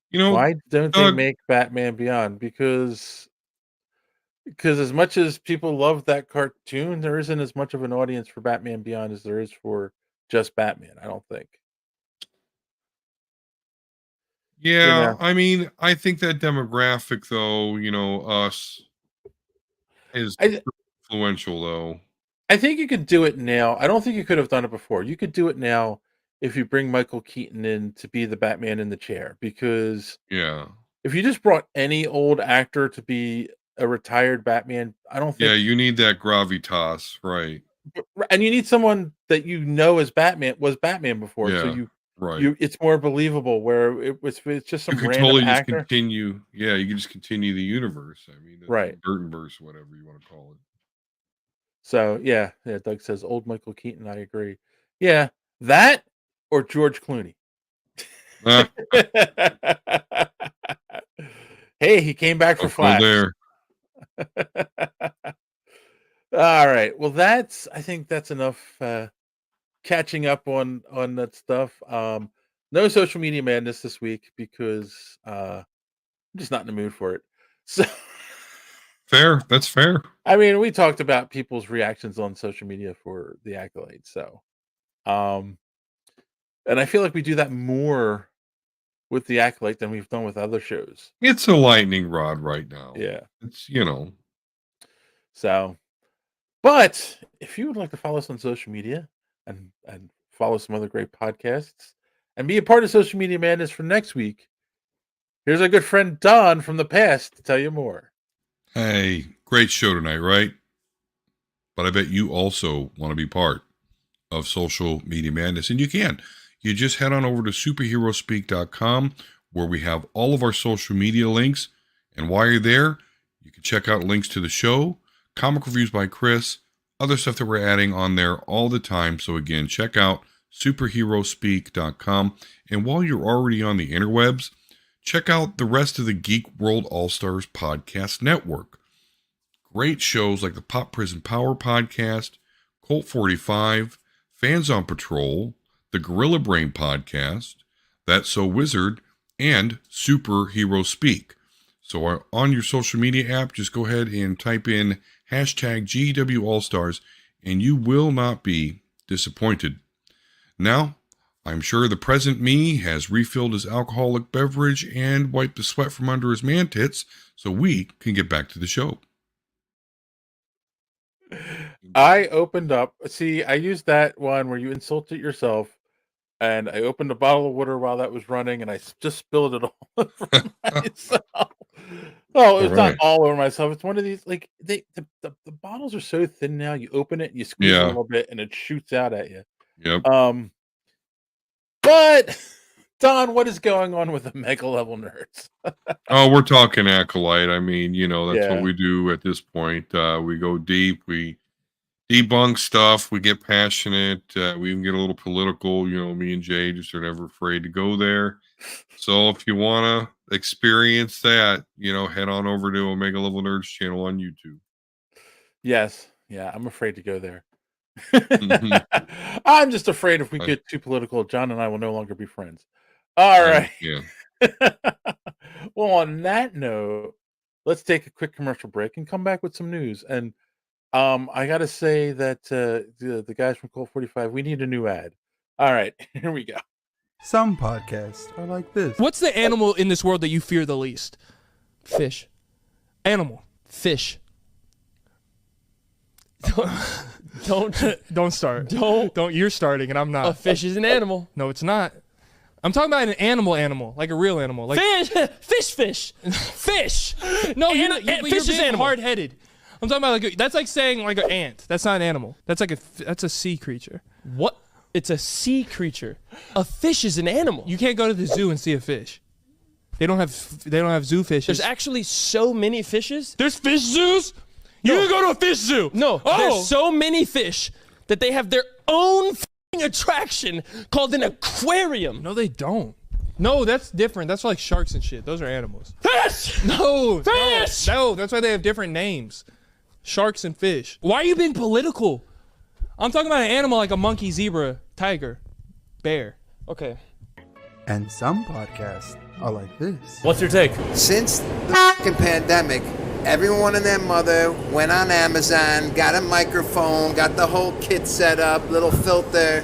You know, Why don't they Doug, make Batman Beyond? Because Because as much as people love that cartoon, there isn't as much of an audience for Batman Beyond as there is for just Batman, I don't think. Yeah, I mean, I think that demographic, though, us is I influential, though. I think you could do it now. I don't think you could have done it before. You could do it now if you bring Michael Keaton in to be the Batman in the chair, because Yeah. if you just brought any old actor to be a retired Batman, I don't Yeah, think. you need that gravitas, right? And you need someone that as Batman was Batman before, so Yeah, right. it's more believable. Where it's just You some could random totally just actor, continue. Yeah, you could just continue the universe. I mean, the right? Burtonverse, whatever you want to call it. So yeah. Doug says old Michael Keaton. I agree. Yeah, that or George Clooney. Ah, Hey, he came back for don't go Flash. there. All right. Well, I think that's enough catching up on that stuff. No social media madness this week because I'm just not in the mood for it. So Fair. That's fair. I mean, we talked about people's reactions on social media for the Acolyte. So and I feel like we do that more with the Acolyte than we've done with other shows. It's a lightning rod right now. Yeah. It's, So, but if you would like to follow us on social media and follow some other great podcasts and be a part of Social Media Madness for next week, here's our good friend Don from the past to tell you more. Hey, great show tonight, right? But I bet you also want to be part of Social Media Madness, and you can. You just head on over to superheroespeak.com where we have all of our social media links. And while you're there, you can check out links to the show, comic reviews by Chris, other stuff that we're adding on there all the time. So again, check out superheroespeak.com. And while you're already on the interwebs, check out the rest of the Geek World All-Stars podcast network. Great shows like the Pop Prison Power podcast, Colt 45, Fans on Patrol, the Gorilla Brain podcast, That's So Wizard, and Superhero Speak. So on your social media app, just go ahead and type in hashtag GW All-Stars, and you will not be disappointed. Now, I'm sure the present me has refilled his alcoholic beverage and wiped the sweat from under his man tits, so we can get back to the show. I opened up. See, I used that one where you insulted yourself, and I opened a bottle of water while that was running, and I just spilled it all over myself. Oh, it was not all over myself. It's one of these like the bottles are so thin now. You open it, and you squeeze it a little bit, and it shoots out at you. Yep. But Don, what is going on with the mega level nerds? Oh, we're talking Acolyte. I mean, that's what we do at this point. We go deep. We debunk stuff. We get passionate. We even get a little political. Me and Jay just are never afraid to go there. So if you want to experience that, head on over to Omega Level Nerds channel on YouTube. Yes. Yeah, I'm afraid to go there. I'm just afraid if we get too political, John and I will no longer be friends. All right. Yeah. Well, on that note, let's take a quick commercial break and come back with some news. And I got to say that the guys from Colt 45, we need a new ad. All right, here we go. Some podcasts are like this. What's the animal in this world that you fear the least? Fish. Animal. Fish. Don't start. Don't. You're starting, and I'm not. A fish is an animal. No, it's not. I'm talking about an animal, like a real animal, like fish. Fish. No, fish is animal. Hard-headed. I'm talking about that's like saying like an ant. That's not an animal. That's a sea creature. What? It's a sea creature. A fish is an animal. You can't go to the zoo and see a fish. They don't have zoo fishes. There's actually so many fishes. There's fish zoos. You can go to a fish zoo. No, there's so many fish that they have their own attraction called an aquarium. No, they don't. No, that's different. That's like sharks and shit. Those are animals. Fish! No. Fish! No, that's why they have different names. Sharks and fish. Why are you being political? I'm talking about an animal like a monkey, zebra, tiger, bear. Okay. And some podcasts are like this. What's your take? Since the fucking pandemic, everyone and their mother went on Amazon, got a microphone, got the whole kit set up, little filter,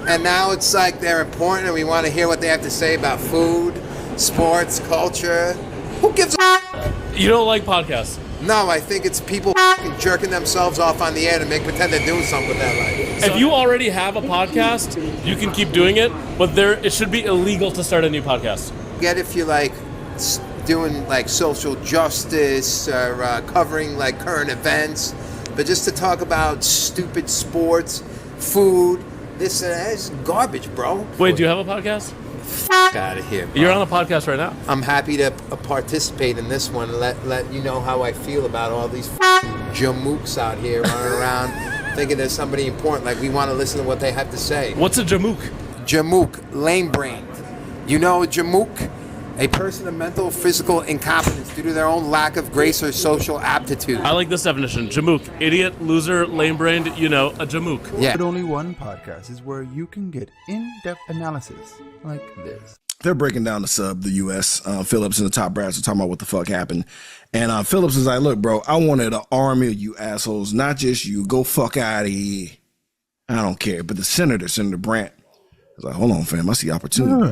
and now it's like they're important and we want to hear what they have to say about food, sports, culture. Who gives a You don't like podcasts? No, I think it's people jerking themselves off on the air to pretend they're doing something with their life. If you already have a podcast, you can keep doing it, but it should be illegal to start a new podcast. Get if you like doing like social justice or covering like current events, but just to talk about stupid sports, food, this and that is garbage, bro. Wait, do you have a podcast? Out of here, bro. You're on a podcast right now. I'm happy to participate in this one and let you know how I feel about all these jamooks out here running around thinking there's somebody important, like we want to listen to what they have to say. What's a jamook? Jamook, lame-brained. You know a jamook? A person of mental or physical incompetence due to their own lack of grace or social aptitude. I like this definition. Jamook. Idiot, loser, lame-brained, a jamook. Yeah. But only one podcast is where you can get in-depth analysis like this. They're breaking down the U.S. Phillips and the top brass are talking about what the fuck happened. And Phillips is like, look, bro, I wanted an army of you assholes, not just you. Go fuck out of here. I don't care. But the Senator Brandt, I was like, hold on, fam. I see opportunity.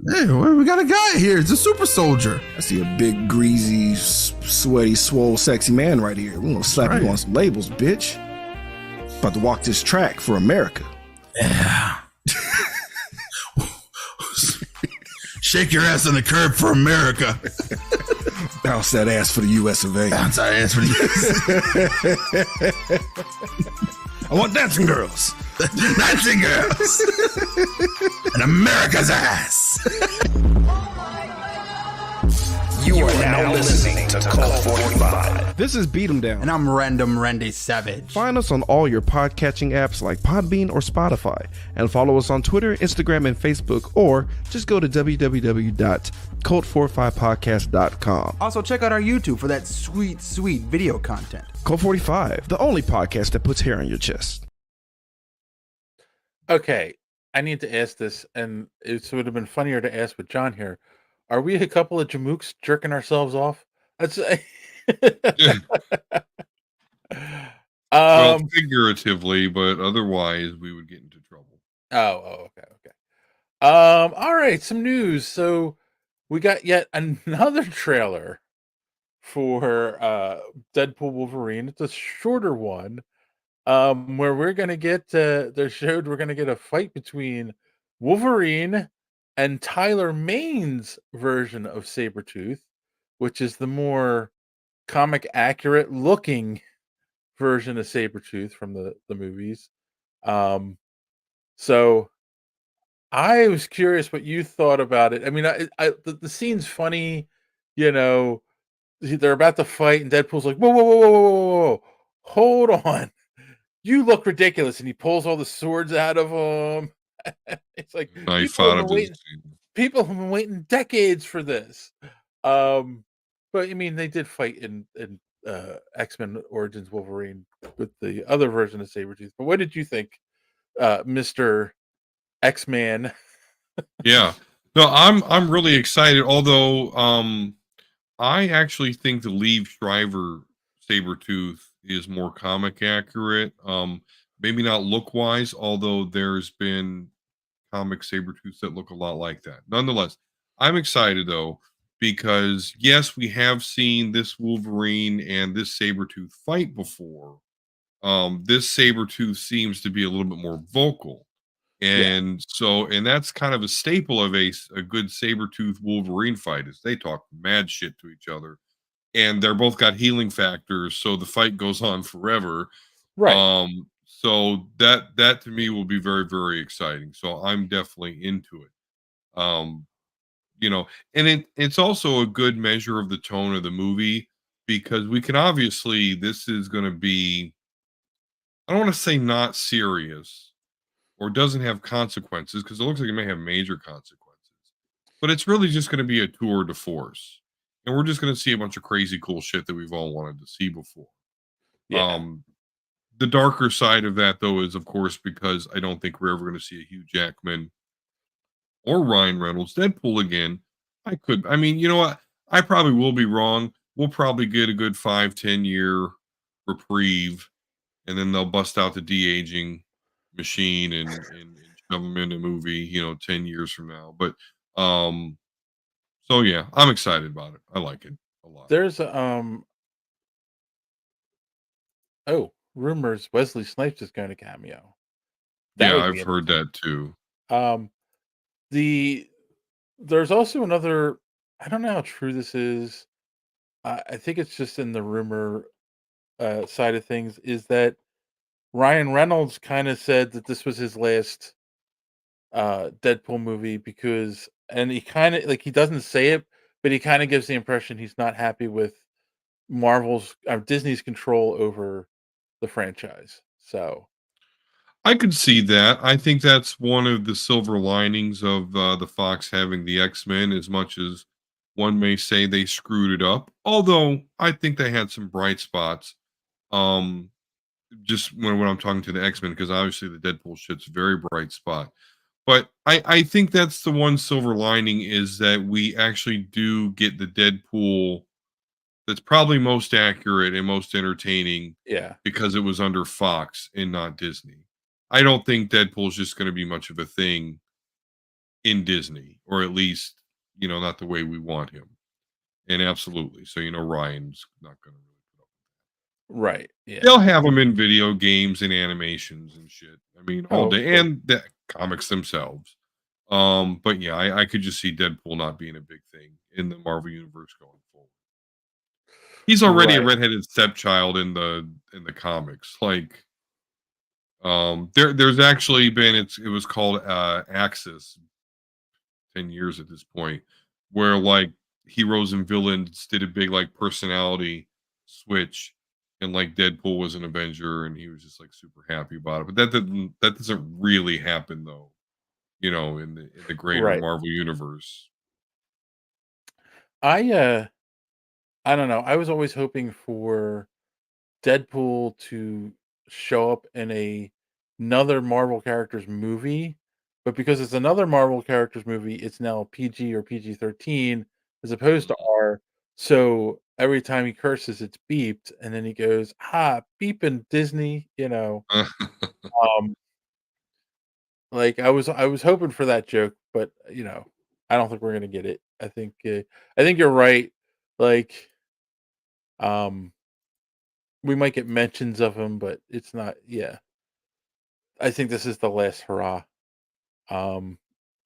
Hey, we got a guy here. It's a super soldier. I see a big, greasy, sweaty, swole, sexy man right here. We're going to slap you on some labels, bitch. About to walk this track for America. Yeah. Shake your ass on the curb for America. Bounce that ass for the U.S. of A. Bounce that ass for the U.S. I want dancing girls. Dancing girls. And America's ass. You are now listening to Cult 45. This is Beat 'em Down. And I'm Random Randy Savage. Find us on all your podcatching apps like Podbean or Spotify. And follow us on Twitter, Instagram, and Facebook. Or just go to www.cult45podcast.com. Also, check out our YouTube for that sweet, sweet video content. Cult 45, the only podcast that puts hair on your chest. Okay, I need to ask this, and it would have been funnier to ask with John here. Are we a couple of jamooks jerking ourselves off? That's well, figuratively, but otherwise we would get into trouble. Okay. All right, some news. So we got yet another trailer for Deadpool Wolverine. It's a shorter one, where we're gonna get we're gonna get a fight between Wolverine and Tyler Mane's version of Sabretooth, which is the more comic accurate looking version of Sabretooth from the movies. So I was curious what you thought about it. I mean, the scene's funny, they're about to fight and Deadpool's like, whoa, hold on. You look ridiculous. And he pulls all the swords out of them. It's like people have been waiting decades for this. But I mean, they did fight in X-Men Origins Wolverine with the other version of Sabretooth. But what did you think, Mr. X-Man? Yeah, no, I'm really excited. Although I actually think the Liev Schreiber Sabretooth is more comic accurate. Maybe not look wise, although there's been comic Sabretooths that look a lot like that. Nonetheless, I'm excited though, because yes, we have seen this Wolverine and this Sabretooth fight before. This Sabretooth seems to be a little bit more vocal. And that's kind of a staple of a good Sabretooth Wolverine fight, is they talk mad shit to each other. And they're both got healing factors, so the fight goes on forever. Right. So that to me will be very, very exciting. So I'm definitely into it. And it's also a good measure of the tone of the movie, because we can obviously, this is going to be, I don't want to say not serious or doesn't have consequences, because it looks like it may have major consequences, but it's really just going to be a tour de force. And we're just going to see a bunch of crazy cool shit that we've all wanted to see before. Yeah. The darker side of that, though, is, of course, because I don't think we're ever going to see a Hugh Jackman or Ryan Reynolds Deadpool again. I mean, you know what? I probably will be wrong, we'll probably get a good 5-10 year reprieve, and then they'll bust out the de-aging machine and shove them in a movie, 10 years from now. But so yeah, I'm excited about it. I like it a lot. There's rumors Wesley Snipes is going to cameo. That Yeah, would I've be heard that too. Um, there's also another. I don't know how true this is. I think it's just in the rumor side of things. Is that Ryan Reynolds kind of said that this was his last Deadpool movie because, and he kind of like he doesn't say it, but he kind of gives the impression he's not happy with Marvel's Disney's control over the franchise. So I could see that. I think that's one of the silver linings of the Fox having the X-Men, as much as one may say they screwed it up. Although I think they had some bright spots. Um, just when I'm talking to the X-Men, because obviously the Deadpool shit's a very bright spot. But I think that's the one silver lining, is that we actually do get the Deadpool that's probably most accurate and most entertaining, yeah, because it was under Fox and not Disney. I don't think Deadpool's just going to be much of a thing in Disney, or at least, not the way we want him. And absolutely. So, Ryan's not going to really put up. right. Yeah, They'll have him in video games and animations and shit. I mean, all day, cool. and the comics themselves. But yeah, I could just see Deadpool not being a big thing in the Marvel universe going forward. He's already a Right. redheaded stepchild in the comics. Like, there's actually been, it was called Axis 10 years at this point, where like heroes and villains did a big like personality switch, and like Deadpool was an Avenger and he was just like super happy about it. But that doesn't really happen though, in the greater Right. Marvel universe. I don't know. I was always hoping for Deadpool to show up in another Marvel characters movie, but because it's another Marvel characters movie, it's now PG or PG-13 as opposed to R. So every time he curses, it's beeped, and then he goes, "Ha, beeping Disney." Um, like I was hoping for that joke, but I don't think we're gonna get it. I think you're right. Like, um, we might get mentions of him, but it's not. Yeah, I think this is the last hurrah. Um,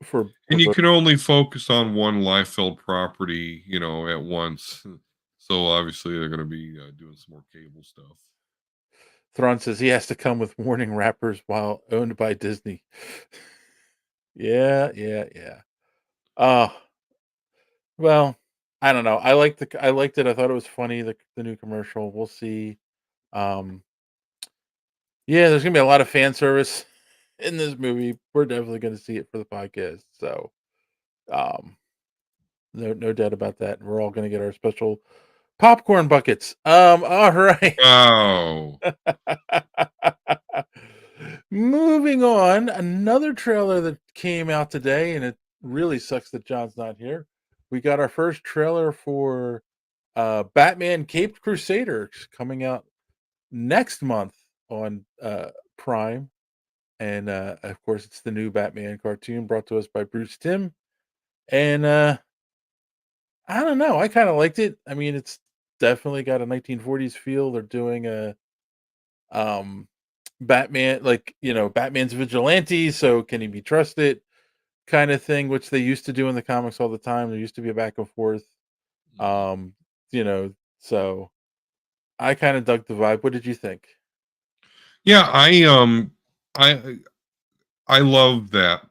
for And you both. can only focus on one Liefeld property, at once. So obviously they're going to be doing some more cable stuff. Thrawn says he has to come with warning wrappers while owned by Disney. Yeah, yeah, yeah. Uh well, I don't know. I liked it. I thought it was funny, the new commercial. We'll see. Um yeah, there's gonna be a lot of fan service in this movie. We're definitely gonna see it for the podcast. So um no doubt about that. We're all gonna get our special popcorn buckets. All right. Wow. Moving on, another trailer that came out today, and it really sucks that John's not here. We got our first trailer for Batman Caped Crusader coming out next month on Prime. And of course, it's the new Batman cartoon brought to us by Bruce Timm. And I don't know, I kind of liked it. I mean, it's definitely got a 1940s feel. They're doing a um Batman, like, Batman's vigilante, so can he be trusted kind of thing, which they used to do in the comics all the time. There used to be a back and forth. Um, so I kind of dug the vibe. What did you think? Yeah, I I love that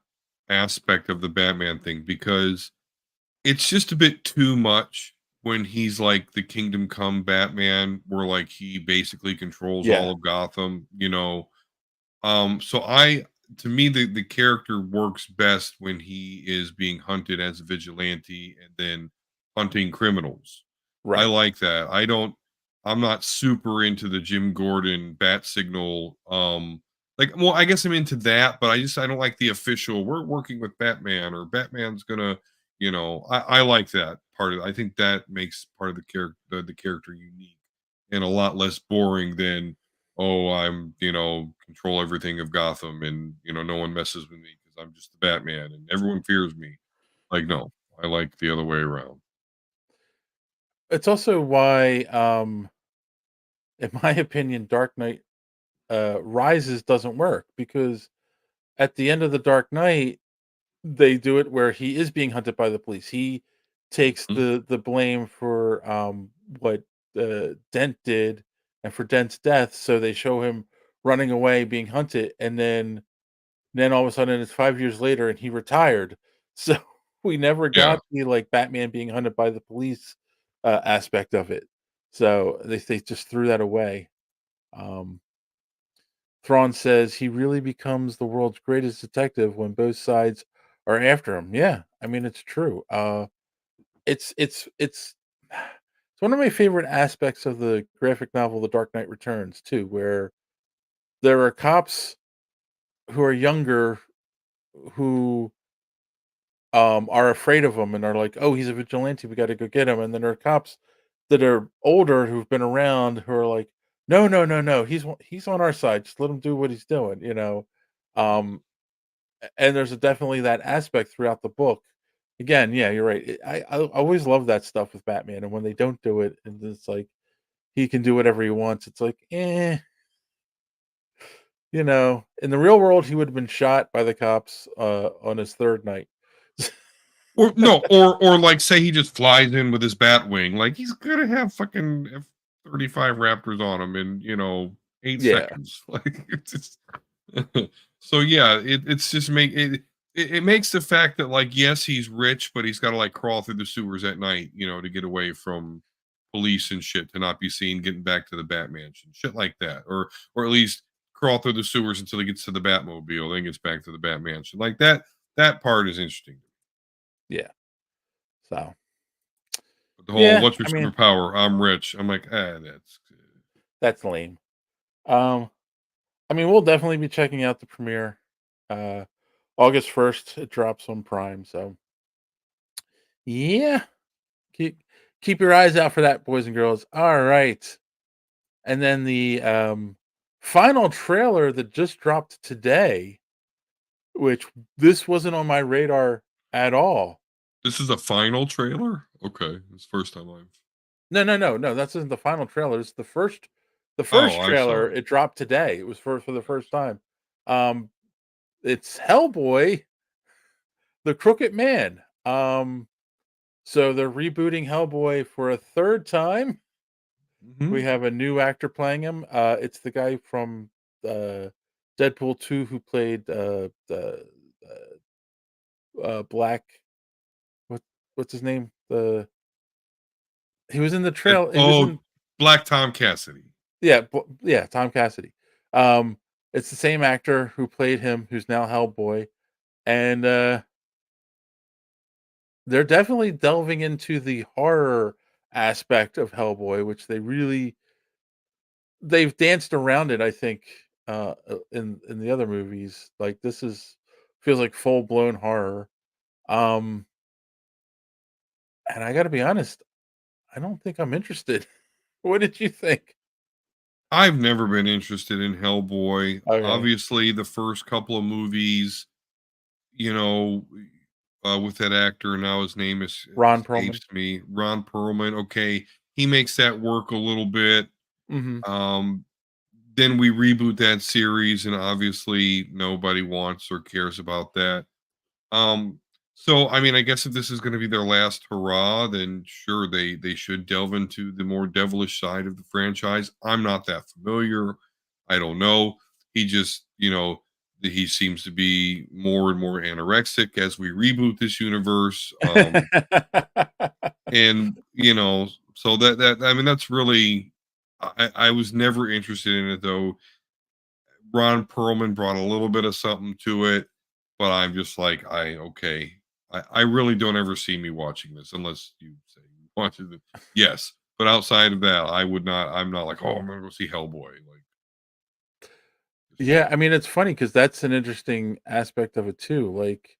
aspect of the Batman thing, because it's just a bit too much when he's like the Kingdom Come Batman, where like he basically controls all Yeah. of Gotham. So to me, the character works best when he is being hunted as a vigilante and then hunting criminals. I Right. like that. I'm not super into the Jim Gordon bat signal. Well, I guess I'm into that, but I don't like the official, we're working with Batman, or Batman's gonna, I like that part of. I think that makes part of the character unique and a lot less boring than, oh, I'm control everything of Gotham, and no one messes with me because I'm just the Batman and everyone fears me. Like, no, I like the other way around. It's also why, in my opinion, Dark Knight Rises doesn't work, because at the end of the Dark Knight, they do it where he is being hunted by the police. He takes Mhm. the blame for what Dent did and for Dent's death. So they show him running away, being hunted, and then all of a sudden it's 5 years later and he retired. So we never Yeah. got the like Batman being hunted by the police aspect of it. So they just threw that away. Um, Thrawn says he really becomes the world's greatest detective when both sides are after him. Yeah, I mean it's true. It's one of my favorite aspects of the graphic novel The Dark Knight Returns too, where there are cops who are younger who are afraid of him and are like, "Oh, he's a vigilante. We got to go get him." And then there are cops that are older who've been around who are like, "No, no, no, no. He's on our side. Just let him do what he's doing." Um, and there's definitely that aspect throughout the book. Again, yeah, you're right. I always love that stuff with Batman, and when they don't do it, and it's like he can do whatever he wants. It's like, in the real world, he would have been shot by the cops on his third night. Or no, or like say he just flies in with his bat wing, like he's gonna have fucking F-35 Raptors on him in 8 Yeah. seconds. Like it's just so yeah, it's just it makes the fact that like yes he's rich, but he's got to like crawl through the sewers at night, to get away from police and shit, to not be seen getting back to the Bat Mansion, shit like that, or at least crawl through the sewers until he gets to the Batmobile, then gets back to the Bat Mansion, like that. That part is interesting. Yeah. So, But the whole yeah, "What's your I mean, superpower? I'm rich." I'm like, that's lame. Um, I mean, we'll definitely be checking out the premiere. Uh, August 1st, it drops on Prime. So, yeah, keep keep your eyes out for that, boys and girls. All right. And then the final trailer that just dropped today, which this wasn't on my radar at all. this is a final trailer. Okay, it's the first time I've. No, no, no, no. That's isn't the final trailer. It's the Oh, first I'm trailer. sorry. It dropped today. It was for the first time. Um, it's Hellboy, the Crooked Man. So they're rebooting Hellboy for a third time. We Mhm. have a new actor playing him. It's the guy from Deadpool 2 who played the Black. What what's his name? He was in the trail. He was Oh, in Black Tom Cassidy. yeah, Tom Cassidy. Um, it's the same actor who played him, who's now Hellboy, and they're definitely delving into the horror aspect of Hellboy, which they've danced around it, I think, in the other movies. Like this is feels like full blown horror. Um, and I got to be honest, I don't think I'm interested. What did you think? I've never been interested in Hellboy. Okay, Obviously, the first couple of movies, you know, with that actor, now his name Ron Perlman. escapes me. Ron Perlman. Okay, he makes that work a little bit. Hmm. Um, then we reboot that series, and obviously nobody wants or cares about that. Um, so I mean, I guess if this is going to be their last hurrah, then sure they should delve into the more devilish side of the franchise. I'm not that familiar. I don't know. He just, he seems to be more and more anorexic as we reboot this universe. And so that I mean that's really I was never interested in it though. Ron Perlman brought a little bit of something to it, but I'm just like, okay. I really don't ever see me watching this unless you say you watch it. Yes. But outside of that, I'm not like, oh, I'm gonna go see Hellboy. Like Yeah, I mean, it's funny because that's an interesting aspect of it too. Like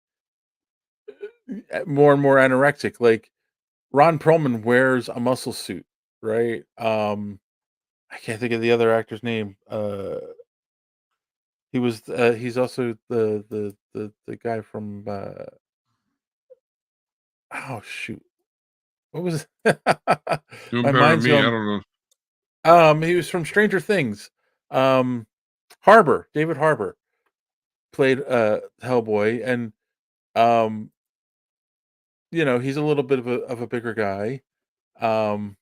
more and more anorexic. Like Ron Perlman wears a muscle suit, right? I can't think of the other actor's name. He's also the guy from oh shoot. What was Doing my better than mind's me. I going. don't know. He was from Stranger Things. Harbor, David Harbor played Hellboy, and um, he's a little bit of a bigger guy. Um,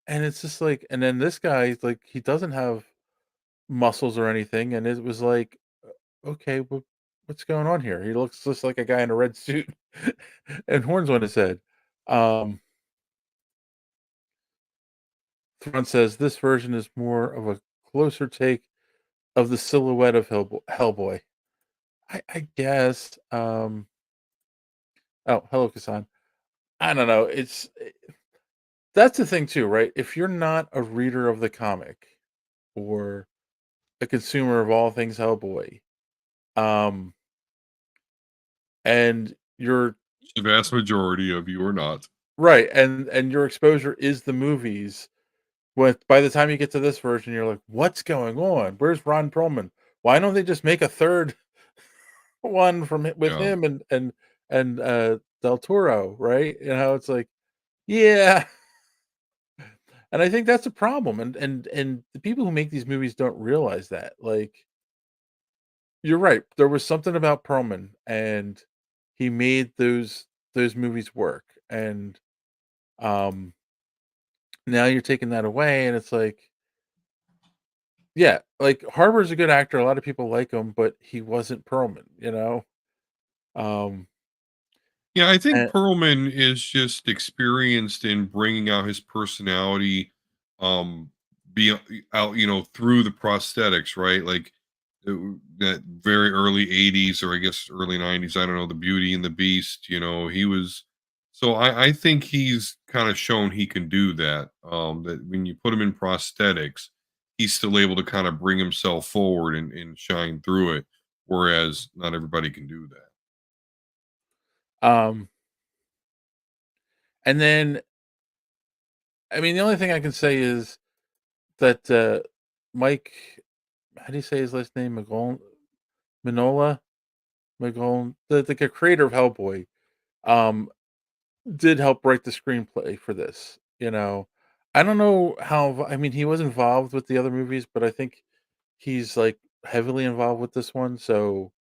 and it's just like, and then this guy, like, he doesn't have muscles or anything, and it was like, okay, what's going on here? He looks just like a guy in a red suit and horns on his head. Um, Thrawn says this version is more of a closer take of the silhouette of Hellboy. I guess. Oh, hello, Kasan. I don't know. That's the thing too, right? If you're not a reader of the comic or a consumer of all things Hellboy, um, and you're The vast majority of you are not. right, and your exposure is the movies. By the time you get to this version, you're like, what's going on? Where's Ron Perlman? Why don't they just make a third one with Yeah. him and Del Toro, right? It's like, yeah. And I think that's a problem. And the people who make these movies don't realize that. Like, you're right. There was something about Perlman, and he made those movies work. And um now you're taking that away, and it's like, yeah, like Harbor's a good actor. A lot of people like him, but he wasn't Perlman. Um, Yeah, I think and Perlman is just experienced in bringing out his personality, um, be out, through the prosthetics, right? Like that very early '80s, or I guess early '90s. I don't know, the Beauty and the Beast. He was. So I think he's kind of shown he can do that. That when you put him in prosthetics, he's still able to kind of bring himself forward and shine through it, whereas not everybody can do that. um, and then I mean, the only thing I can say is that Mike, how do you say his last name? Manola, the creator of Hellboy, um, did help write the screenplay for this. I don't know how. I mean, he was involved with the other movies, but I think he's like heavily involved with this one. So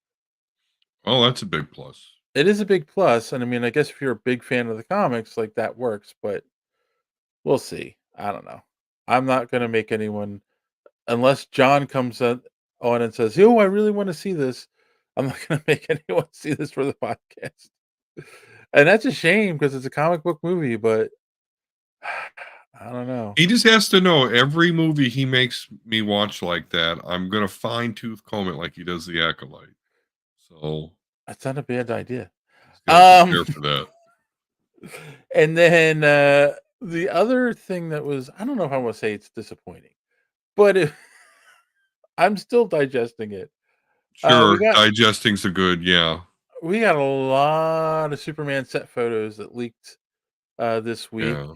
Oh, that's a big plus. it is a big plus. And I mean, I guess if you're a big fan of the comics, like that works. But we'll see. I don't know. I'm not gonna make anyone unless John comes on and says, "Yo, I really want to see this." I'm not gonna make anyone see this for the podcast. And that's a shame because it's a comic book movie, but I don't know. He just has to know every movie he makes me watch like that, I'm gonna fine tooth comb it like he does the Acolyte. So That's not a bad idea. he's gotta prepare for that. And then the other thing that was, I don't know if I want to say it's disappointing, but I'm still digesting it. Sure, We got digesting's a good, yeah. a lot of Superman set photos that leaked this week. Yeah.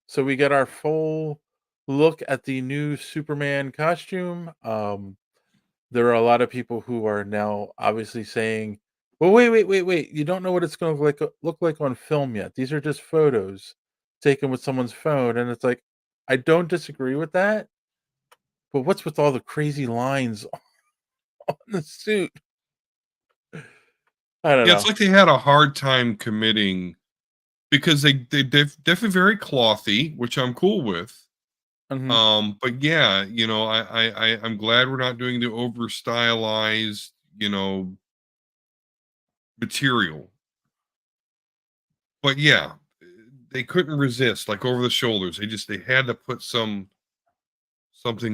So we got our full look at the new Superman costume. There are a lot of people who are now obviously saying, "Well, wait! You don't know what it's going to look like on film yet. These are just photos taken with someone's phone." And it's like, I don't disagree with that, but what's with all the crazy lines on the suit? I don't Yeah, it's know. like they had a hard time committing because they're definitely very clothy, which I'm cool with. Mhm. But yeah, I'm glad we're not doing the over stylized, material. But yeah, they couldn't resist, like over the shoulders. They had to put something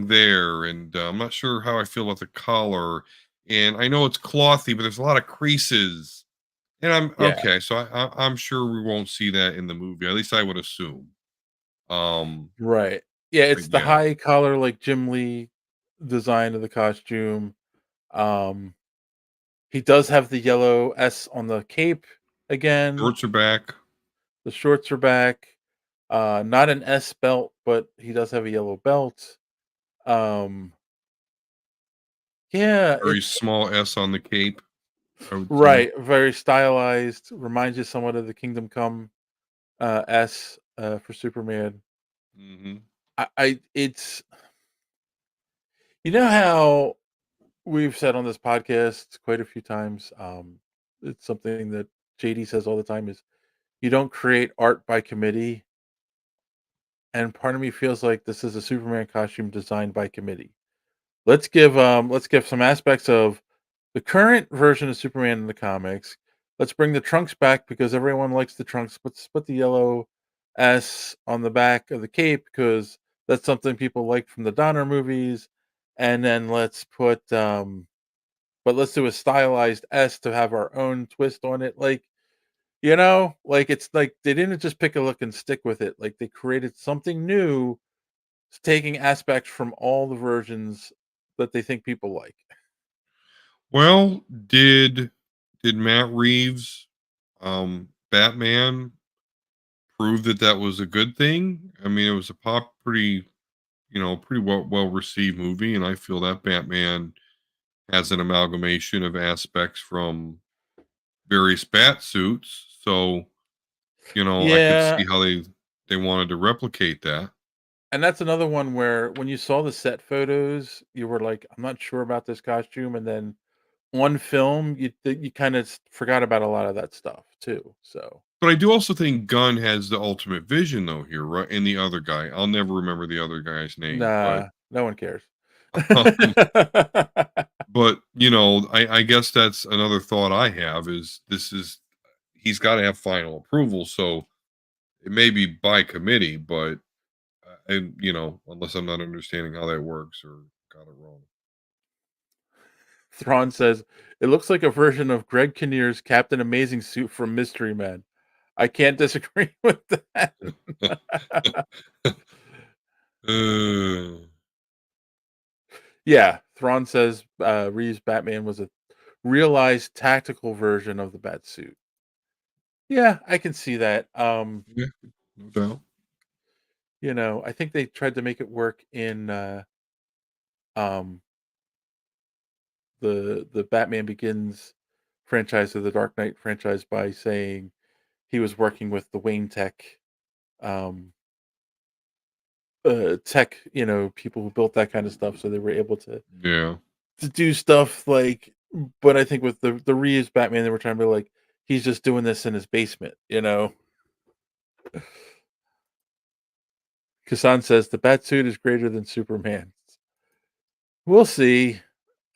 there, and I'm not sure how I feel about the collar. And I know it's clothy, but there's a lot of creases. And I'm Yeah. okay, so I'm sure we won't see that in the movie. At least I would assume. Right. Yeah, it's But the yeah, high collar like Jim Lee design of the costume. Um he does have the yellow S on the cape again. shorts are back. The shorts are back. Not an S belt, but he does have a yellow belt. Yeah, Very it's small S on the cape, I would say. right. Very stylized. Reminds you somewhat of the Kingdom Come S for Superman. Hmm. It's you know how we've said on this podcast quite a few times. It's something that JD says all the time is you don't create art by committee, and part of me feels like this is a Superman costume designed by committee. Let's give some aspects of the current version of Superman in the comics. Let's bring the trunks back because everyone likes the trunks. Let's put the yellow S on the back of the cape because that's something people like from the Donner movies. And then but let's do a stylized S to have our own twist on it. Like it's like they didn't just pick a look and stick with it. Like they created something new, taking aspects from all the versions that they think people like. Well, did Matt Reeves Batman prove that that was a good thing? I mean, it was a pretty well received movie, and I feel that Batman has an amalgamation of aspects from various bat suits. So, I could Yeah, see how they wanted to replicate that. and that's another one where when you saw the set photos, you were like, "I'm not sure about this costume," and then on film, you kind of forgot about a lot of that stuff too. So, But I do also think Gunn has the ultimate vision, though, here, right? And the other guy, I'll never remember the other guy's name, but nah, no one cares. um, but I guess that's another thought I have is he's got to have final approval, so it may be by committee, but and unless I'm not understanding how that works or got it wrong. Thrawn says, "It looks like a version of Greg Kinnear's Captain Amazing suit from Mystery Men." I can't disagree with that. Uh, Yeah, Thrawn says Reeves' Batman was a realized tactical version of the bat suit. Yeah, I can see that. yeah, no doubt. I think they tried to make it work in um the Batman Begins franchise or the Dark Knight franchise by saying he was working with the Wayne um tech, people who built that kind of stuff, so they were able Yeah. to do stuff like. But I think with the Reeves Batman, they were trying to be like he's just doing this in his basement. Kasan says the bat suit is greater than Superman's. We'll see.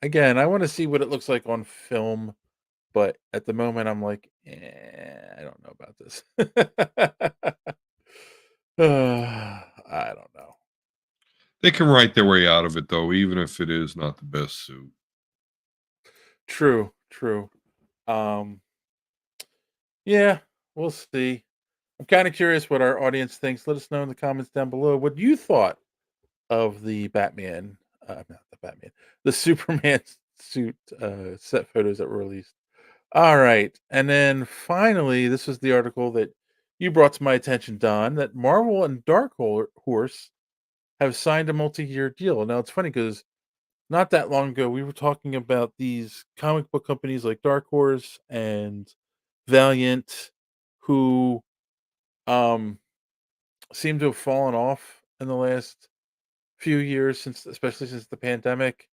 Again, I want to see what it looks like on film, but at the moment, I'm like, I don't know about this. I don't know. They can write their way out of it, though, even if it is not the best suit. True, true. Um, yeah, we'll see. I'm kind of curious what our audience thinks. Let us know in the comments down below what you thought of the Batman, not the Batman, the Superman suit set photos that were released. All right. And then finally, this was the article that you brought to my attention, Don, that Marvel and Dark Horse have signed a multi-year deal. Now, it's funny because not that long ago, we were talking about these comic book companies like Dark Horse and Valiant who um, seem to have fallen off in the last few years, especially since the pandemic.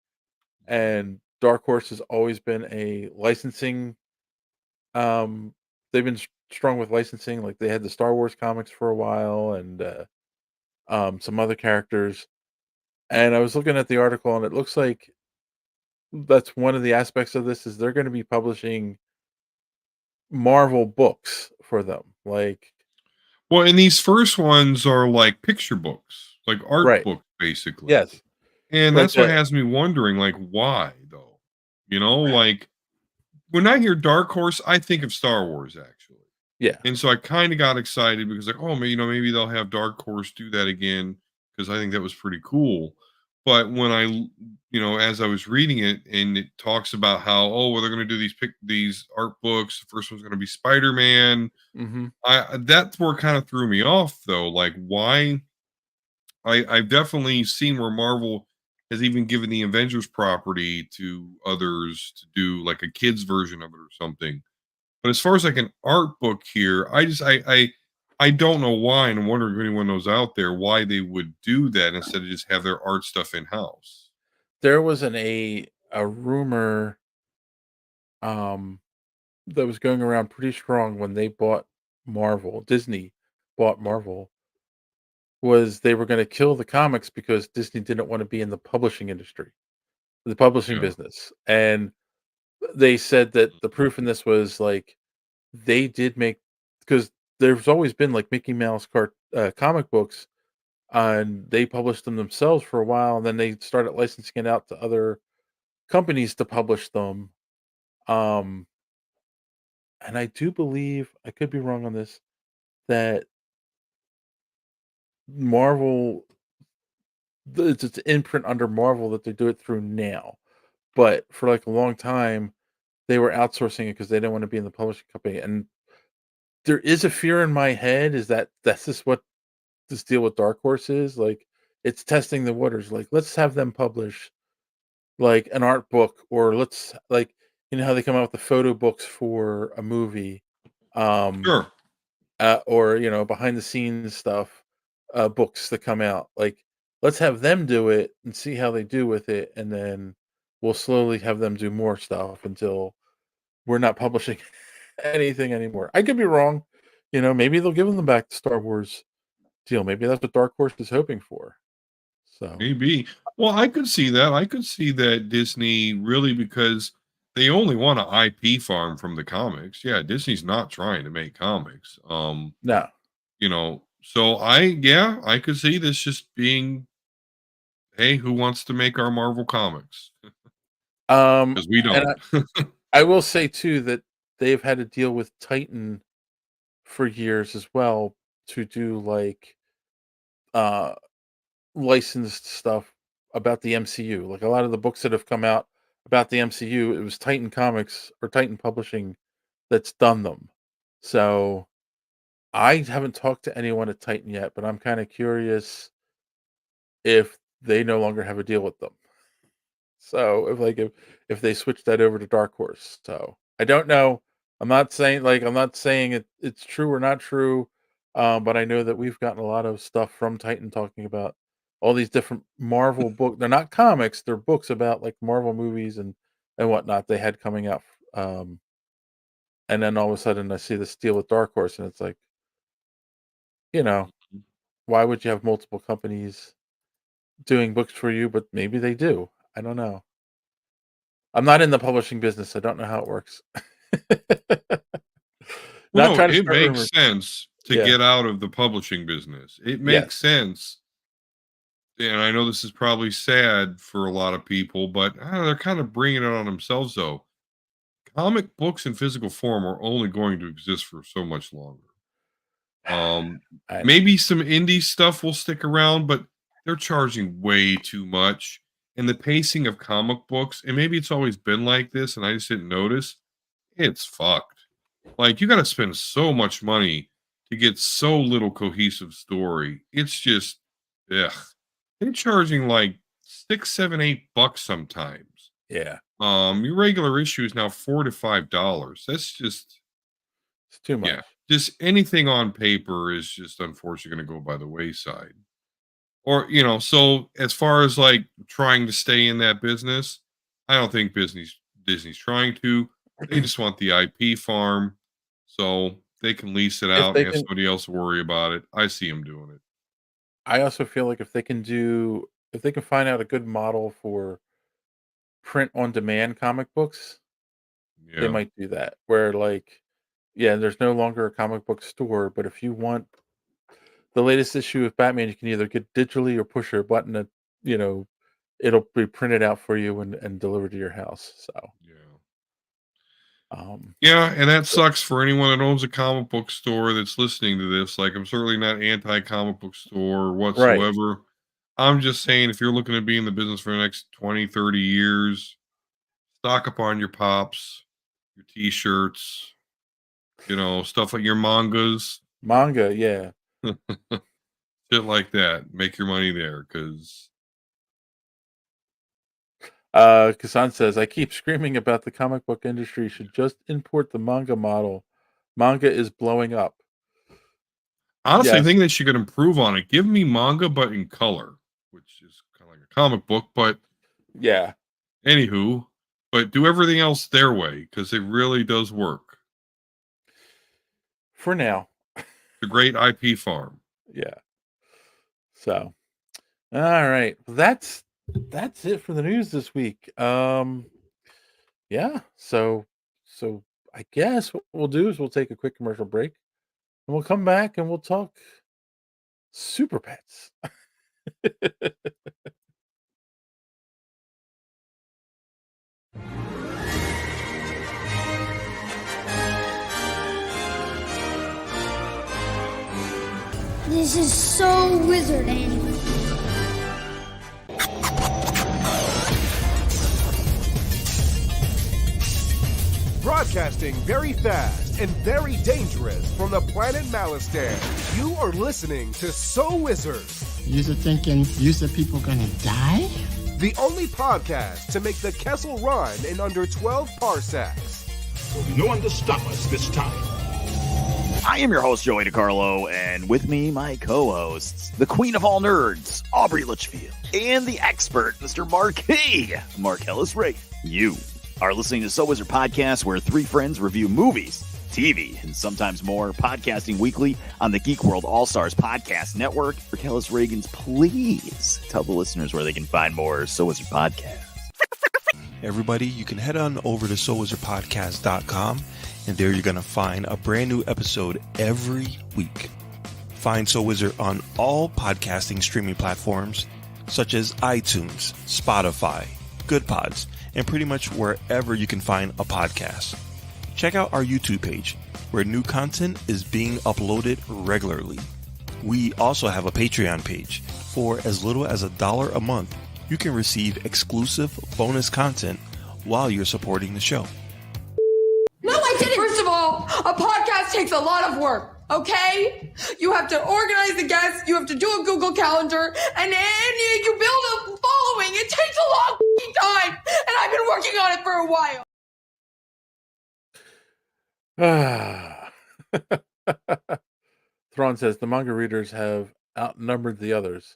And Dark Horse has always been a licensing. They've been strong with licensing. Like they had the Star Wars comics for a while, and some other characters. And I was looking at the article, and it looks like that's one of the aspects of this is they're going to be publishing Marvel books for them. Like, Well, and these first ones are like picture books, like art right? books, basically. Yes, And like that's what has me wondering, like, why though? Like when I hear Dark Horse, I think of Star Wars actually. yeah, And so I kind of got excited because like, oh, maybe they'll have Dark Horse do that again because I think that was pretty cool. But when as I was reading it, and it talks about how, oh, well, they're going to do these art books. The first one's going to be Spider-Man. Mm-hmm. That's where it kind of threw me off, though. Like, why? I've definitely seen where Marvel has even given the Avengers property to others to do like a kids version of it or something. But as far as like an art book here, I don't know why, and I'm wondering if anyone knows out there why they would do that instead of just have their art stuff in house. There was a rumor that was going around pretty strong when they bought Marvel. Disney bought Marvel, was they were going to kill the comics because Disney didn't want to be in the publishing industry, the publishing Yeah. business. And they said that the proof in this was like they did make, because there's always been like Mickey Mouse comic books, and they published them themselves for a while, and then they started licensing it out to other companies to publish them. Um, and I do believe, I could be wrong on this, that Marvel, it's an imprint under Marvel that they do it through now. But for like a long time, they were outsourcing it because they didn't want to be in the publishing company. And there is a fear in my head is that that's just what this deal with Dark Horse is. Like, it's testing the waters. Like, let's have them publish like an art book, or let's like, how they come out with the photo books for a movie. Sure. Or behind the scenes stuff, books that come out. Like, let's have them do it and see how they do with it, and then we'll slowly have them do more stuff until we're not publishing anything anymore. I could be wrong. Maybe they'll give them back the Star Wars deal. Maybe that's what Dark Horse is hoping for. So Maybe. Well, I could see that. I could see that Disney really, because they only want an IP farm from the comics. Yeah, Disney's not trying to make comics. no. So I could see this just being, hey, who wants to make our Marvel comics? Because we And don't. I will say too that they've had to deal with Titan for years as well to do like uh licensed stuff about the MCU. Like, a lot of the books that have come out about the MCU, it was Titan Comics or Titan Publishing that's done them. So I haven't talked to anyone at Titan yet, but I'm kind of curious if they no longer have a deal with them. So if they switch that over to Dark Horse. So I don't know. I'm not saying it's true or not true. But I know that we've gotten a lot of stuff from Titan talking about all these different Marvel books. They're not comics, they're books about like Marvel movies and whatnot they had coming out. And then all of a sudden I see this deal with Dark Horse, and it's like, you know, why would you have multiple companies doing books for you? But maybe they do. I don't know. I'm not in the publishing business. I don't know how it works. Well, Not no, trying to it start makes rumors. sense to Yeah. get out of the publishing business. It makes sense. And I know this is probably sad for a lot of people, but they're kind of bringing it on themselves, though. Comic books in physical form are only going to exist for so much longer. I know. Maybe some indie stuff will stick around, but they're charging way too much. And the pacing of comic books, and maybe it's always been like this, and I just didn't notice, it's fucked. Like, you got to spend so much money to get so little cohesive story. It's just, ugh. They're charging like $6, $7, $8 sometimes. Yeah. Your regular issue is now $4 to $5. That's just, It's too much. yeah. Just anything on paper is just unfortunately going to go by the wayside. Or, so as far as like trying to stay in that business, I don't think Disney's trying to. They just want the IP farm so they can lease it If out they and have can, somebody else worry about it. I see them doing it. I also feel like if they can find out a good model for print on demand comic books, they Yeah. might do that. Where like, yeah, there's no longer a comic book store, but if you want the latest issue of Batman, you can either get digitally or push a button that, you know, it'll be printed out for you and delivered to your house. So Yeah. um Yeah, and that sucks for anyone that owns a comic book store that's listening to this. Like, I'm certainly not anti comic book store right. whatsoever. I'm just saying, if you're looking to be in the business for the next 20, 30 years, stock up on your pops, your t-shirts, stuff like your mangas. Manga, yeah. Shit like that. Make your money there, because Kasan says, I keep screaming about the comic book industry should just import the manga model. Manga is blowing up. honestly, I Yes. think they should improve on it. Give me manga, but in color, which is kind of like a comic book, but Yeah. anywho, but do everything else their way, because it really does work. For now. It's a great IP farm. Yeah. So, all right. That's it for the news this week. Yeah. So I guess what we'll do is we'll take a quick commercial break and we'll come back and we'll talk super pets. This is so wizard anime. Broadcasting very fast and very dangerous from the planet Malistan. You are listening to So Wizard. You're thinking people gonna die? The only podcast to make the Kessel run in under 12 parsecs. There'll be no one to stop us this time. I am your host, Joey DiCarlo, and with me, my co-hosts, the queen of all nerds, Aubrey Litchfield, and the expert, Mr. Marquis, Marcellus Ray. You are listening to So Wizard Podcast, where three friends review movies, TV, and sometimes more, podcasting weekly on the Geek World All-Stars Podcast Network. Marcellus Reagans, please tell the listeners where they can find more So Wizard Podcasts. Everybody, you can head on over to SoulWizardPodcast.com, and there you're going to find a brand new episode every week. Find Soul Wizard on all podcasting streaming platforms such as iTunes, Spotify, Good Pods, and pretty much wherever you can find a podcast. Check out our YouTube page, where new content is being uploaded regularly. We also have a Patreon page. For as little as $1 a month, you can receive exclusive bonus content while you're supporting the show. No, I didn't. First of all, a podcast takes a lot of work, okay? You have to organize the guests, you have to do a Google Calendar, and then you build a following. It takes a long time, and I've been working on it for a while. Thrawn says the manga readers have outnumbered the others.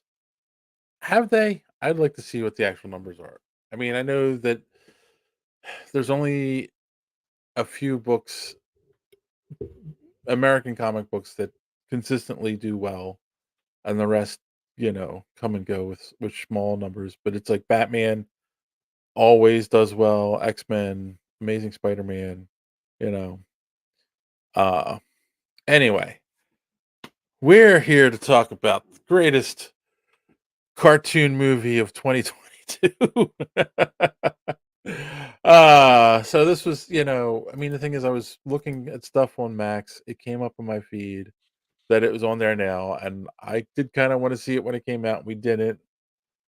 Have they? I'd like to see what the actual numbers are. I mean, I know that there's only a few books, American comic books, that consistently do well, and the rest, come and go with small numbers. But it's like Batman always does well, X-Men, Amazing Spider-Man, Anyway, we're here to talk about the greatest cartoon movie of 2022. So this was, the thing is, I was looking at stuff on Max. It came up on my feed that it was on there now, and I did kind of want to see it when it came out. We didn't,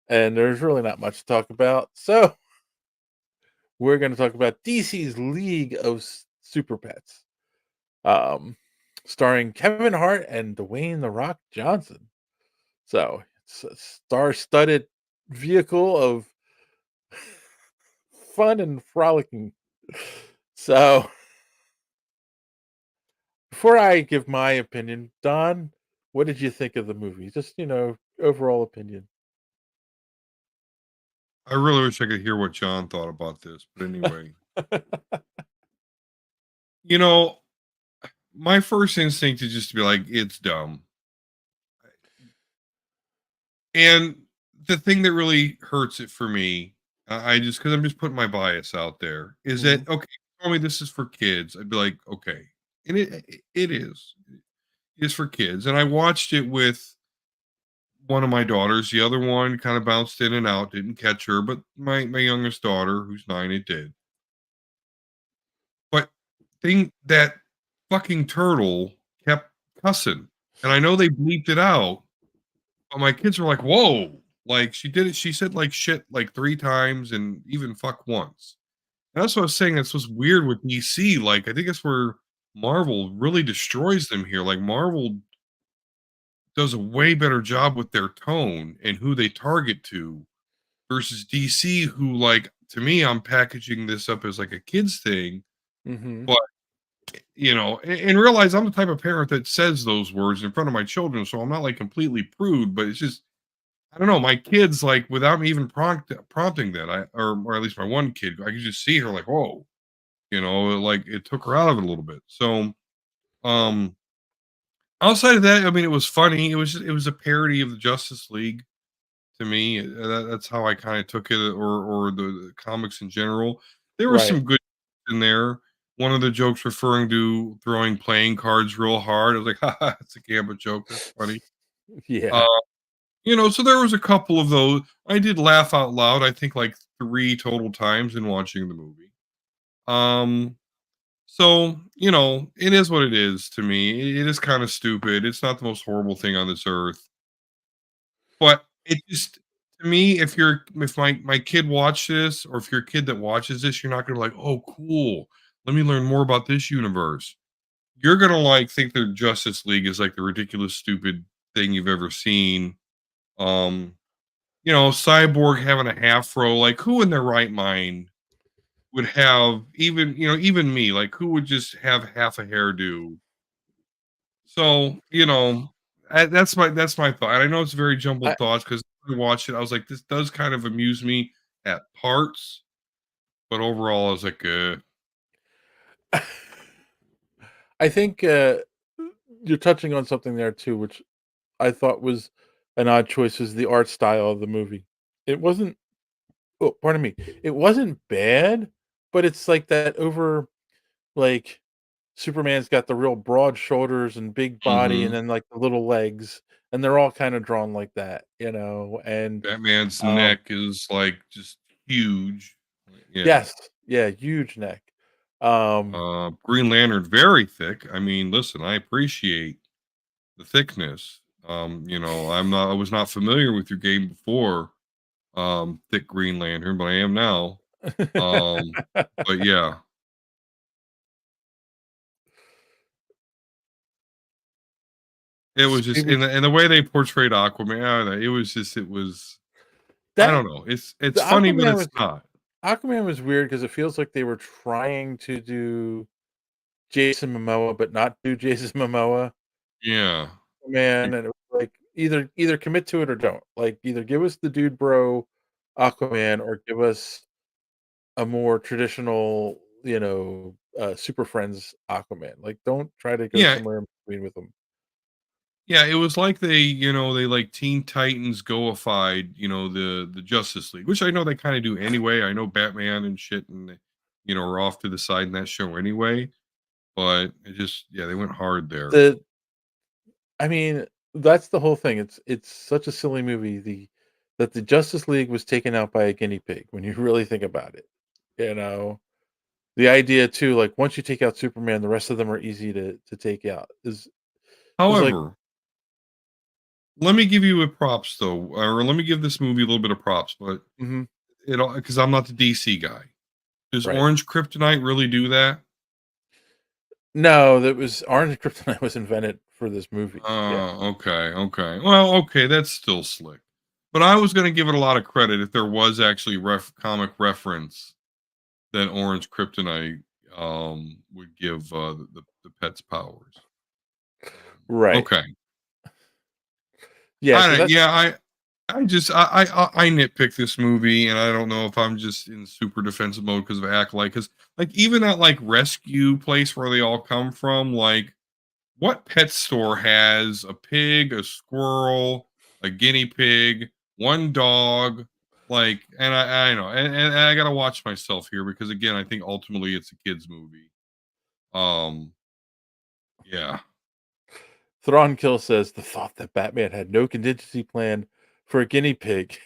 and there's really not much to talk about. So we're going to talk about DC's League of Super Pets, starring Kevin Hart and Dwayne "The Rock" Johnson. So it's a star-studded vehicle of fun and frolicking. So before I give my opinion, Don, what did you think of the movie? Just, overall opinion. I really wish I could hear what John thought about this, but anyway. My first instinct is just to be like, it's dumb. And the thing that really hurts it for me, because I'm just putting my bias out there, is that, okay, tell me this is for kids. I'd be like, okay. And it is. It is for kids. And I watched it with one of my daughters. The other one kind of bounced in and out, didn't catch her, but my youngest daughter, who's 9, it did. But that fucking turtle kept cussing. And I know they bleeped it out, but my kids were like, whoa, Like she did it. She said like shit like 3 times and even fuck once. And that's what I was saying. That's what's weird with DC. Like I think that's where Marvel really destroys them here. Like Marvel does a way better job with their tone and who they target to versus DC, who like to me, I'm packaging this up as like a kids thing, Mhm. but and realize I'm the type of parent that says those words in front of my children, so I'm not like completely prude, but it's just I don't know. My kids like without me even prompting that, or at least my one kid, I could just see her like, whoa, like it took her out of it a little bit. So, um, outside of that, I mean, it was funny. It was a parody of the Justice League to me. That's how I kind of took it, or the comics in general. There was Right. some good in there. One of the jokes referring to throwing playing cards real hard. I was like, haha, it's a Gambit joke. That's funny. Yeah. So there was a couple of those. I did laugh out loud, I think like 3 total times in watching the movie. Um, so, it is what it is to me. It is kind of stupid. It's not the most horrible thing on this earth. But it just to me, if my kid watched this, or if you're a kid that watches this, you're not gonna be like, oh cool. Let me learn more about this universe. You're gonna like think the Justice League is like the ridiculous, stupid thing you've ever seen. Um, Cyborg having a afro, like who in their right mind would have even me, like who would just have half a hairdo? So, that's my thought. And I know it's very I jumbled thoughts because I watched it, I was like, this does kind of amuse me at parts, but overall, I was like, I think you're touching on something there too, which I thought was an odd choice, is the art style of the movie. It wasn't oh, pardon me. It wasn't bad, but it's like that over like Superman's got the real broad shoulders and big body and Mhm. then like the little legs, and they're all kind of drawn like that, and Batman's um neck is like just huge. Yeah. yes, yeah, huge neck. Um Green Lantern, very thick. I mean, listen, I appreciate the thickness. I was not familiar with your game before, Thick Green Lantern, but I am now. But yeah. It was just It was in the way they portrayed Aquaman, I don't know, I that don't know. the It's funny, but Aquaman it's was not. Aquaman was weird because it feels like they were trying to do Jason Momoa, but not do Jason Momoa. Yeah. Man, and it was like either commit to it or don't. Like either give us the dude bro Aquaman or give us a more traditional, Super Friends Aquaman. Like don't try to go Yeah. somewhere in between with them. Yeah, it was like they like Teen Titans goified, the Justice League, which I know they kind of do anyway. I know Batman and shit and are off to the side in that show anyway, but they went hard there. The I mean, that's the whole thing. It's such a silly movie. The Justice League was taken out by a guinea pig when you really think about it. You know, the idea too, like once you take out Superman, the rest of them are easy to take out. Is like However, let me give you a props though, or let me give this movie a little bit of props, but mhm, because I'm not the DC guy. Does right. Orange Kryptonite really do that? No, that was Orange Kryptonite was invented for this movie. Yeah. Oh, okay, okay. Well, okay, that's still slick. But I was going to give it a lot of credit if there was actually comic reference that Orange Kryptonite would give the pets powers. Right. Okay. Yeah, so that's I nitpick this movie, and I don't know if I'm just in super defensive mode because of Acolyte. Because like even that like rescue place where they all come from, like what pet store has a pig, a squirrel, a guinea pig, one dog? Like, and I know, and I gotta watch myself here because again, I think ultimately it's a kids movie. Um, yeah. Thrawn Kill says the thought that Batman had no contingency plan for a guinea pig.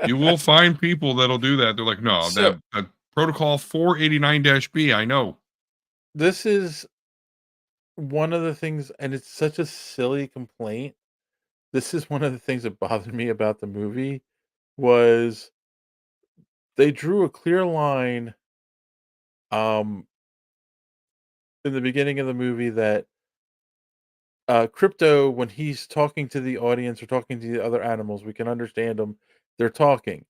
You will find people that'll do that. They're like, no, So that protocol 489-B, I know. this is one of the things, and it's such a silly complaint, this is one of the things that bothered me about the movie was they drew a clear line um in the beginning of the movie that Crypto, when he's talking to the audience or talking to the other animals, we can understand them. They're talking.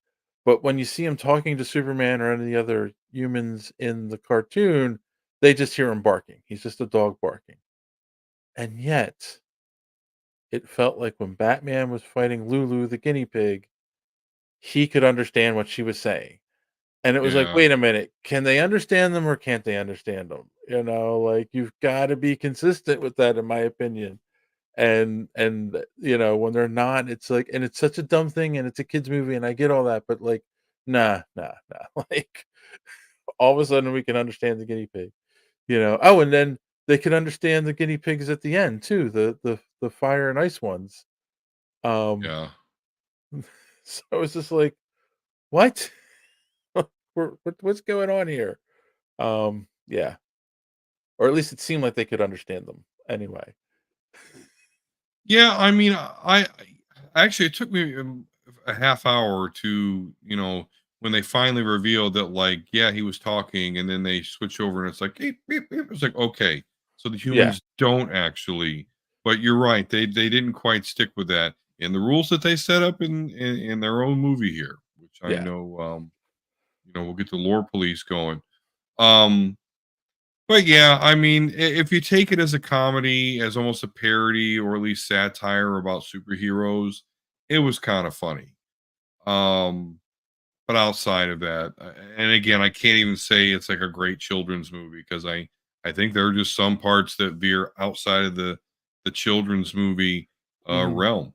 But when you see him talking to Superman or any of the other humans in the cartoon, they just hear him barking. He's just a dog barking. And yet, it felt like when Batman was fighting Lulu, the guinea pig, he could understand what she was saying. And it was like, Yeah. wait a minute, can they understand them or can't they understand them? Like you've got to be consistent with that, in my opinion. And when they're not, it's like, and it's such a dumb thing, and it's a kids movie, and I get all that, but like, nah. Like all of a sudden we can understand the guinea pig. Oh, and then they can understand the guinea pigs at the end too, the fire and ice ones. Yeah. So it's just like, what? What's going on here? Yeah. Or at least it seemed like they could understand them anyway. Yeah, I mean, actually it took me a half hour to, when they finally revealed that, like, yeah, he was talking, and then they switch over and it's like beep, beep, beep. It's like, okay, so the Yeah. humans don't actually, but you're right, they didn't quite stick with that in the rules that they set up in their own movie here, which I Yeah. know, we'll get the lore police going. Um, but yeah, I mean, if you take it as a comedy, as almost a parody or at least satire about superheroes, it was kind of funny. Um, but outside of that, and again, I can't even say it's like a great children's movie because I think there are just some parts that veer outside of the children's movie Mhm. realm.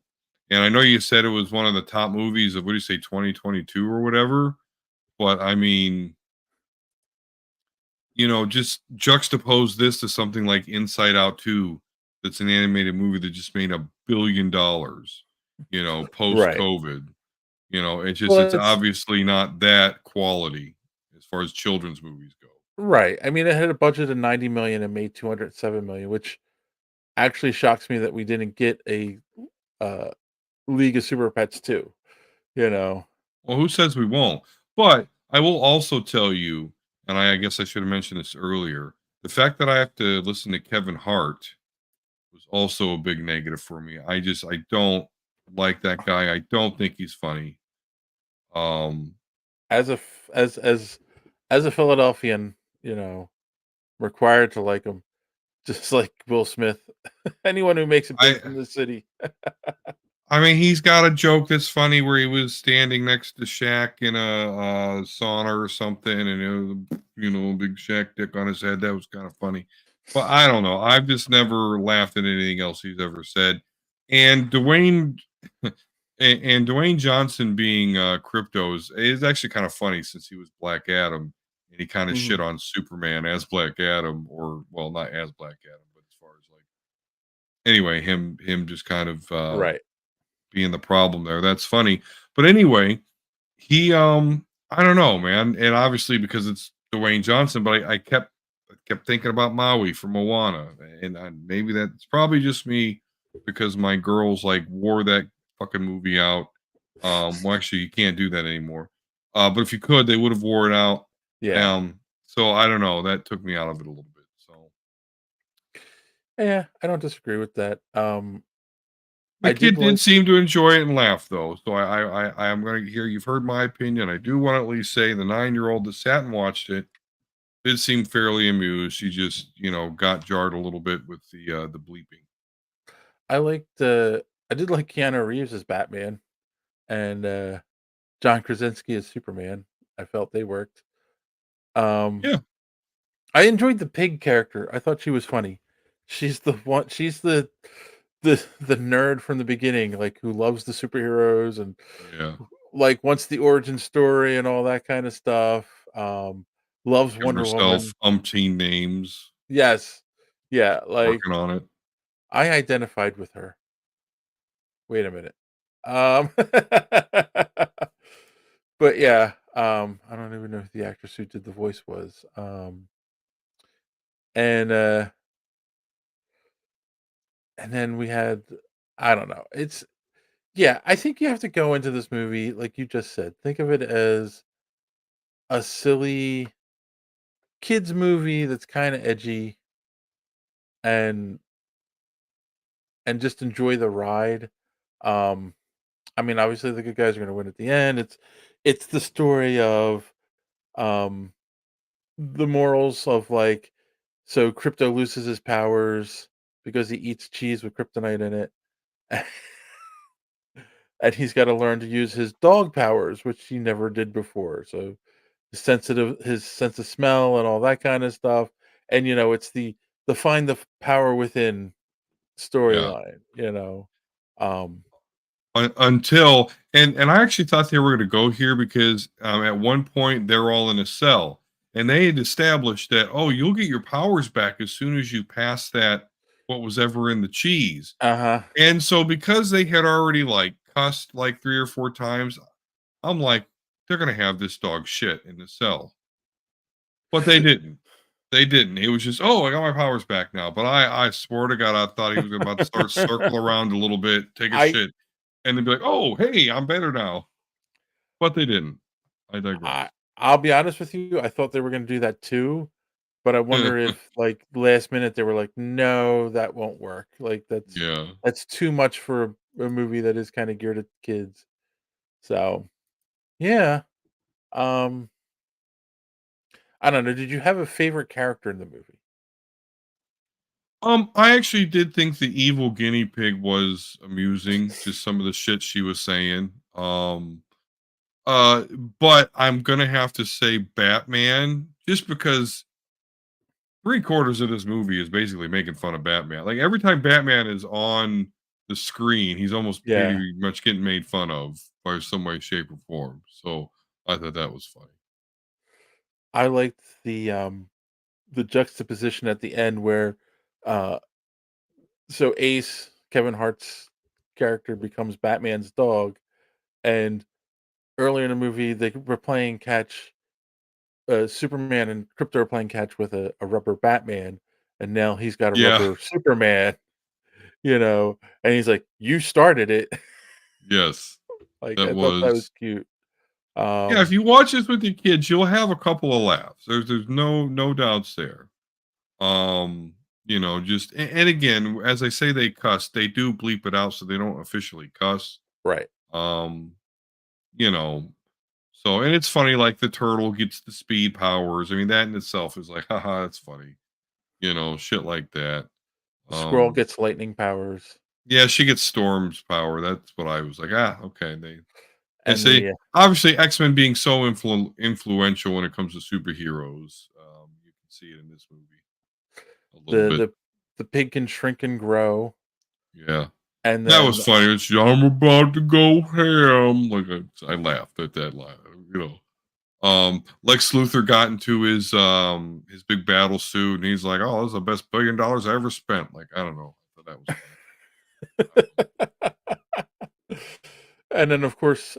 And I know you said it was one of the top movies of, what do you say, 2022 or whatever, but I mean, just juxtapose this to something like Inside Out 2, that's an animated movie that just made $1 billion, post Right. COVID. Well, It's it's obviously not that quality as far as children's movies go. right. I mean, it had a budget of 90 million and made 207 million, which actually shocks me that we didn't get a uh, League of Super Pets too. You know. Well, who says we won't? But I will also tell you, and I guess I should have mentioned this earlier, the fact that I have to listen to Kevin Hart was also a big negative for me. I don't like that guy. I don't think he's funny. As a as a Philadelphian, required to like him, just like Will Smith, anyone who makes it big I from the city. I mean, he's got a joke that's funny where he was standing next to Shaq in a sauna or something, and a big Shaq dick on his head. That was kind of funny, but I don't know. I've just never laughed at anything else he's ever said. And Dwayne and Dwayne Johnson being Crypto is actually kind of funny since he was Black Adam, and he kind of Mhm. shit on Superman as Black Adam, or well, not as Black Adam, but as far as like anyway, him just kind of Right. being the problem there. That's funny. But anyway, he I don't know, man. And obviously because it's Dwayne Johnson, but I kept thinking about Maui from Moana. And maybe that's probably just me because my girls like wore that fucking movie out. Well, actually you can't do that anymore. But if you could, they would have wore it out. Yeah. So I don't know. That took me out of it a little bit. So Yeah, I don't disagree with that. the I did kid did like seem to enjoy it and laugh, though. So I am going to hear you've heard my opinion. I do want to at least say the 9-year-old that sat and watched it did seem fairly amused. She just, got jarred a little bit with the bleeping. I did like Keanu Reeves as Batman and John Krasinski as Superman. I felt they worked. Um Yeah. I enjoyed the pig character. I thought she was funny. She's the nerd from the beginning, like who loves the superheroes and Yeah. like wants the origin story and all that kind of stuff. Loves Give Wonder herself Woman. umpteen names. Yes. Yeah, like Working on it. I identified with her. Wait a minute. But yeah, I don't even know who the actress who did the voice was. And and then we had I don't know. Yeah, I think you have to go into this movie, like you just said, think of it as a silly kids movie that's kind of edgy and just enjoy the ride. Um, I mean, obviously the good guys are going to win at the end. It's the story of um the morals of like so Crypto loses his powers because he eats cheese with kryptonite in it. And he's got to learn to use his dog powers, which he never did before. So his sense of smell and all that kind of stuff. And it's the find the power within Yeah. storyline. Um, Until and I actually thought they were going to go here because at one point they're all in a cell and they had established that you'll get your powers back as soon as you pass that what was ever in the cheese. And so because they had already like cussed like 3 or 4 times, I'm like, they're going to have this dog shit in the cell. But they didn't. They didn't. It was just, I got my powers back now. But I swear to God, I thought he was about to start circle around a little bit, take a shit, and then be like, "Oh, hey, I'm better now." But they didn't. I digress. I'll be honest with you. I thought they were going to do that too, but I wonder if like last minute they were like, "No, that won't work." Like that's too much for a movie that is kind of geared at kids. So, yeah. Um, I don't know. Did you have a favorite character in the movie? I actually did think the evil guinea pig was amusing, just some of the shit she was saying. But I'm gonna have to say Batman, just because 3/4 of this movie is basically making fun of Batman. Like every time Batman is on the screen, he's almost pretty much getting made fun of by some way, shape, or form. So I thought that was funny. I liked the juxtaposition at the end where uh so Ace, Kevin Hart's character, becomes Batman's dog, and earlier in the movie they were playing catch. Superman and Krypto are playing catch with a rubber Batman, and now he's got a Yeah. rubber Superman. And he's like, "You started it." Yes. Like That I thought that was was cute. Yeah, if you watch this with your kids, you'll have a couple of laughs. There's no doubts there. Just and again, as I say they cuss, they do bleep it out so they don't officially cuss. Right. Um, you know, so and it's funny, like the turtle gets the speed powers. I mean, that in itself is like, haha, that's funny. Shit like that. The squirrel gets lightning powers. Yeah, she gets Storm's power. That's what I was like, okay. They And say obviously X-Men being so influential when it comes to superheroes. You can see it in this movie a little bit. The pig can shrink and grow. Yeah. And that was funny. It's I'm about to go ham. Like I laughed at that line. Lex Luthor got into his big battle suit and he's like, "Oh, this is the best $1 billion I ever spent." Like, I don't know. That was And then of course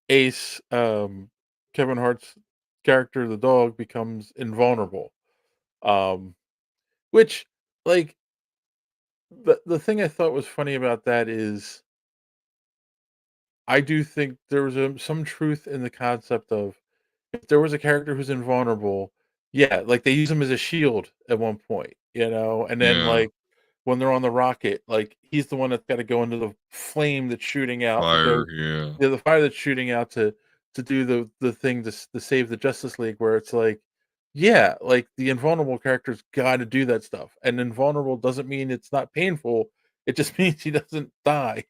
Ace, Kevin Hart's character, the dog, becomes invulnerable. Which like the thing I thought was funny about that is I do think there was some truth in the concept of if there was a character who's invulnerable, yeah, like they use him as a shield at one point, and then Yeah. like when they're on the rocket, like he's the one that's got to go into the flame that's shooting out, fire, yeah. the fire that's shooting out to do the thing to save the Justice League, where it's like, yeah, like the invulnerable character's got to do that stuff, and invulnerable doesn't mean it's not painful. It just means he doesn't die,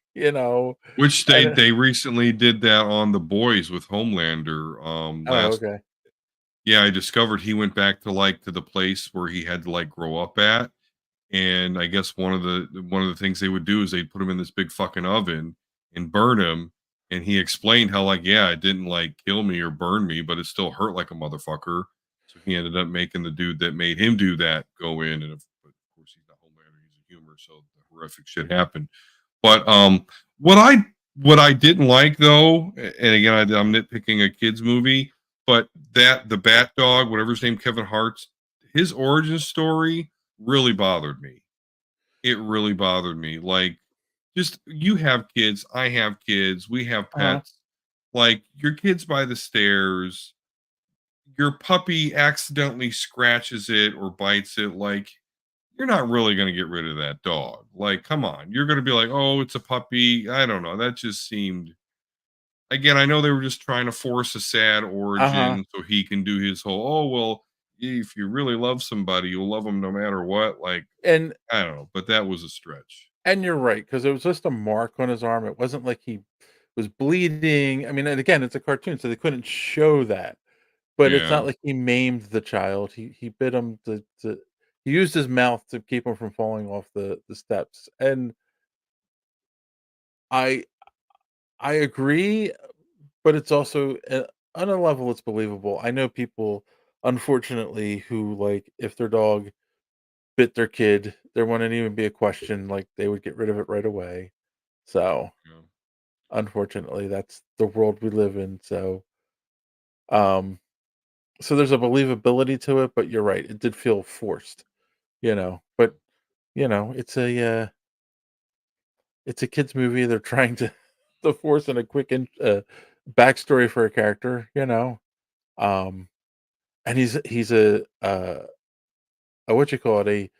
Which they recently did that on The Boys with Homelander. Okay. Yeah, I discovered he went back to the place where he had to like grow up at. And I guess one of the things they would do is they'd put him in this big fucking oven and burn him. And he explained how it didn't like kill me or burn me, but it still hurt like a motherfucker. So he ended up making the dude that made him do that go in. And of course he's not Homelander, he's a humor, so the horrific shit happened. But what I didn't like though, and again I'm nitpicking a kids movie, but the Bat Dog, whatever his name, Kevin Hart's, his origin story really bothered me. It really bothered me. Like just you have kids, I have kids, we have Uh-huh. pets. Like your kid's by the stairs, your puppy accidentally scratches it or bites it. Like you're not really going to get rid of that dog. Like, come on, you're going to be like, oh, it's a puppy. I don't know. That just seemed. Again, I know they were just trying to force a sad Uh-huh. origin so he can do his whole. Oh well, if you really love somebody, you'll love them no matter what. Like And I don't know, but that was a stretch. you're right, because it was just a mark on his arm. It wasn't like he was bleeding. I mean, and again, it's a cartoon, so they couldn't show that. But it's Yeah. not like he maimed the child. He bit him to he used his mouth to keep him from falling off the steps. And I I agree, but it's also on a level it's believable. I know people, unfortunately, who like if their dog bit their kid, there wouldn't even be a question. Like they would get rid of it right away. So Yeah. unfortunately, that's the world we live in. Um, so there's a believability to it, but you're right. It did feel forced, But it's a kids movie. They're trying to to force in a quick backstory for a character. Um, and he's a what you call it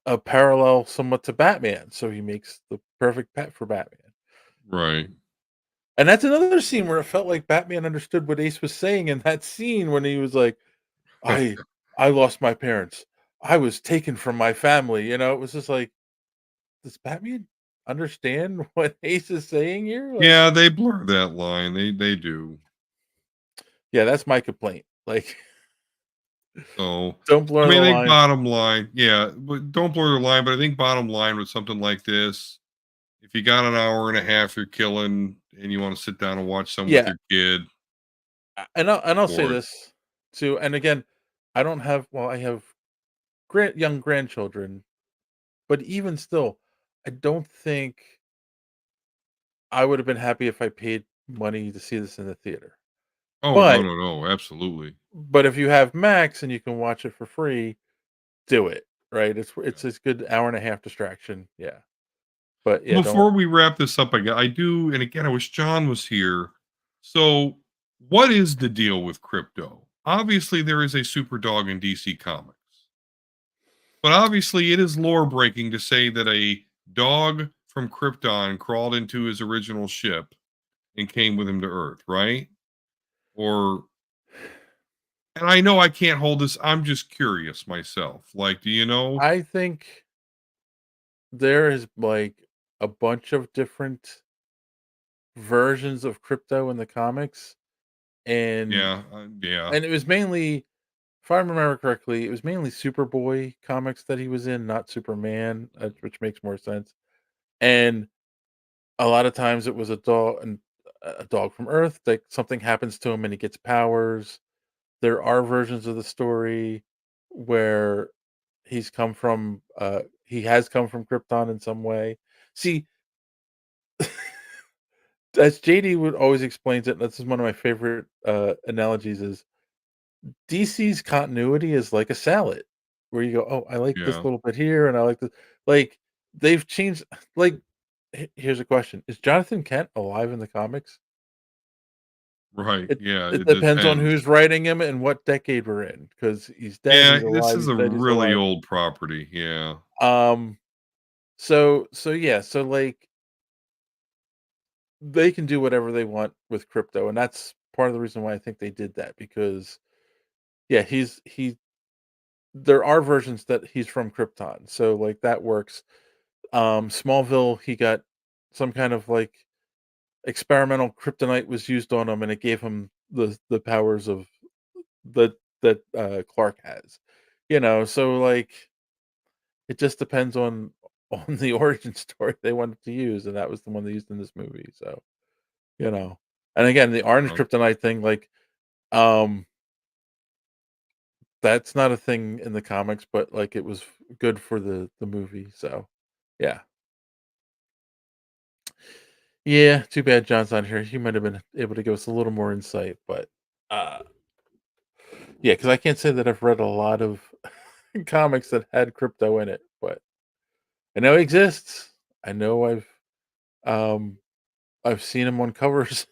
a parallel somewhat to Batman. So he makes the perfect pet for Batman. Right. And that's another scene where it felt like Batman understood what Ace was saying in that scene when he was like, I I lost my parents. I was taken from my family. It was just like, does Batman understand what Ace is saying here? Like, Yeah, they blur that line. They do. yeah, that's my complaint. Like, So don't I blur the mean, I think line. bottom line, yeah, but don't blur the line. But I think bottom line with something like this, if you got an hour and a half you're killing and you want to sit down and watch some with Yeah, your kid, and I'll say for it. this too. And again, I don't have. Well, I have young grandchildren, but even still, I don't think I would have been happy if I paid money to see this in the theater. Oh no, But no, no, absolutely. if you have Max and you can watch it for free, do it. Right? It's a good hour and a half distraction. Yeah. But yeah, don't. Before we wrap this up, I do, and again, I wish John was here. So, what is the deal with crypto? Obviously, there is a super dog in DC Comics, but obviously, it is lore breaking to say that a dog from Krypton crawled into his original ship and came with him to Earth, right? Or, and I know I can't hold this. I'm just curious myself. Like, do you know? I think there is like a bunch of different versions of crypto in the comics, and Yeah, yeah, it was mainly, if I remember correctly, it was mainly Superboy comics that he was in, not Superman, which makes more sense. And a lot of times it was a dog from Earth, like something happens to him and he gets powers. There are versions of the story where he has come from Krypton in some way. See, as JD would always explains it, this is one of my favorite analogies is DC's continuity is like a salad where you go, "Oh, I like this yeah. little bit here and I like this." Like they've changed like here's a question. Is Jonathan Kent alive in the comics? Right. It Yeah, it it depends on depends. who's writing him and what decade we're in, because he's dead, Yeah, he's this alive, is he's a dead, he's really alive. old property. Yeah. Um, so yeah, so like they can do whatever they want with crypto, and that's part of the reason why I think they did that because yeah, he there are versions that he's from Krypton, so like that works. Smallville, he got some kind of like experimental kryptonite was used on him, and it gave him the powers of that Clark has. So like it just depends on on the origin story they wanted to use, and that was the one they used in this movie. So you know, and again, the orange kryptonite thing, like, um, that's not a thing in the comics, but like it was good for the movie. So yeah. Yeah, too bad John's not here. He might have been able to give us a little more insight, but uh yeah, because I can't say that I've read a lot of comics that had crypto in it, but I know it exists. I know I've seen him on covers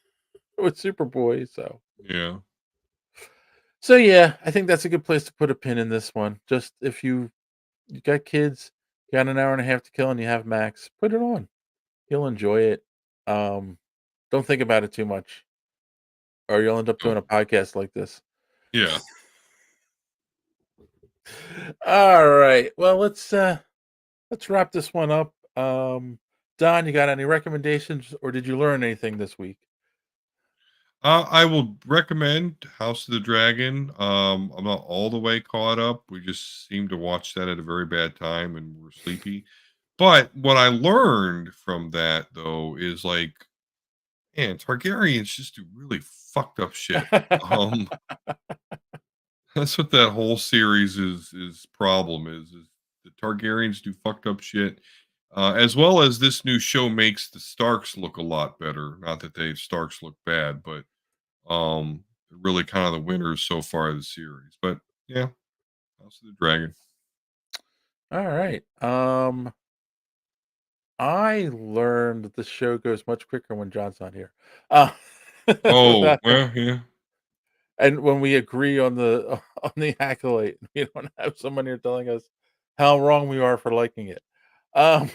with Superboy, Yeah. so yeah, I think that's a good place to put a pin in this one. Just if you got kids, you got an hour and a half to kill, and you have Max, put it on. You'll enjoy it. Don't think about it too much, or you'll end up doing a podcast like this. Yeah. All right. Well, let's wrap this one up. Don, you got any recommendations, or did you learn anything this week? I will recommend House of the Dragon. I'm not all the way caught up. We just seemed to watch that at a very bad time and we're sleepy. But what I learned from that though is like, man, Targaryens just do really fucked up shit. That's what that whole series is problem is the Targaryens do fucked up shit. As well as this new show makes the Starks look a lot better. Not that they Starks look bad, but really kind of the winners so far of the series. But yeah, House of the Dragon. All right. I learned that the show goes much quicker when John's not here. Oh, well, yeah. And when we agree on the Acolyte, we don't have someone here telling us how wrong we are for liking it. You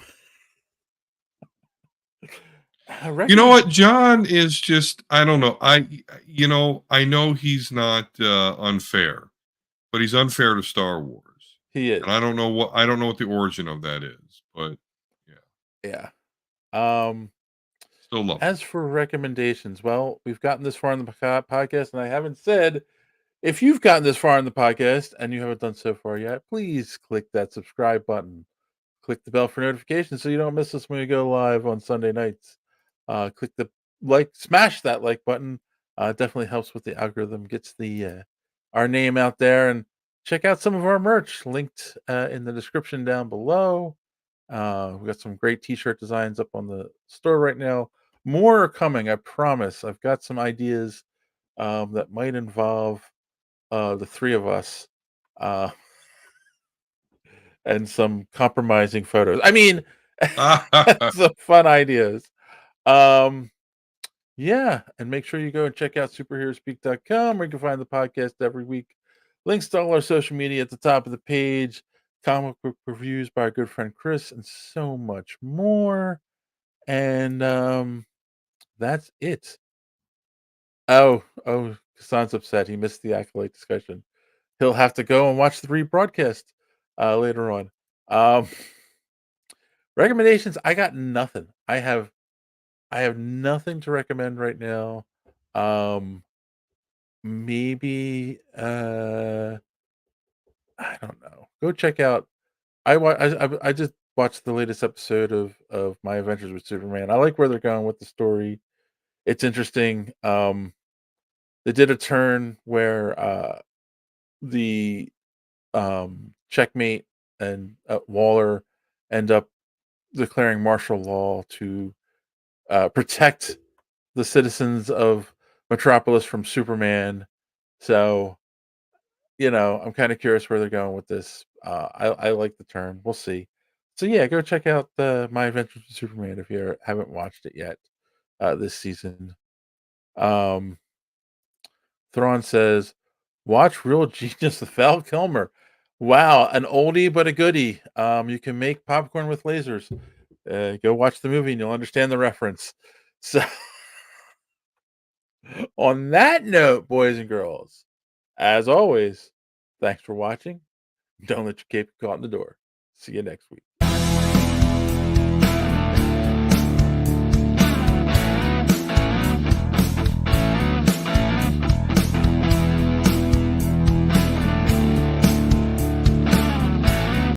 know what? John is just, I don't know. I know he's not unfair, but he's unfair to Star Wars. He is. And I don't know what the origin of that is, but yeah. Still love as for recommendations, well, we've gotten this far in the podcast, and I haven't said, if you've gotten this far in the podcast and you haven't done so far yet, please click that subscribe button. Click the bell for notifications so you don't miss us when we go live on Sunday nights. Click the smash that like button. Definitely helps with the algorithm, gets the our name out there, and check out some of our merch linked in the description down below. We've got some great t-shirt designs up on the store right now. More are coming, I promise. I've got some ideas that might involve the three of us. And some compromising photos. I mean, some fun ideas. Yeah, and make sure you go and check out superheroespeak.com where you can find the podcast every week. Links to all our social media at the top of the page, comic book reviews by our good friend Chris, and so much more. And that's it. Oh, Hassan's upset. He missed the Acolyte discussion. He'll have to go and watch the rebroadcast later on. Recommendations, I got nothing. I have nothing to recommend right now. Maybe I don't know. Go check out. I just watched the latest episode of My Adventures with Superman. I like where they're going with the story. It's interesting. They did a turn where the Checkmate and Waller end up declaring martial law to protect the citizens of Metropolis from Superman. So, I'm kind of curious where they're going with this. I like the turn. We'll see. So yeah, go check out My Adventures with Superman if you haven't watched it yet this season. Thrawn says, watch Real Genius with Val Kilmer. Wow, an oldie but a goodie. You can make popcorn with lasers. Go watch the movie and you'll understand the reference. So, on that note, boys and girls, as always, thanks for watching. Don't let your cape get caught in the door. See you next week.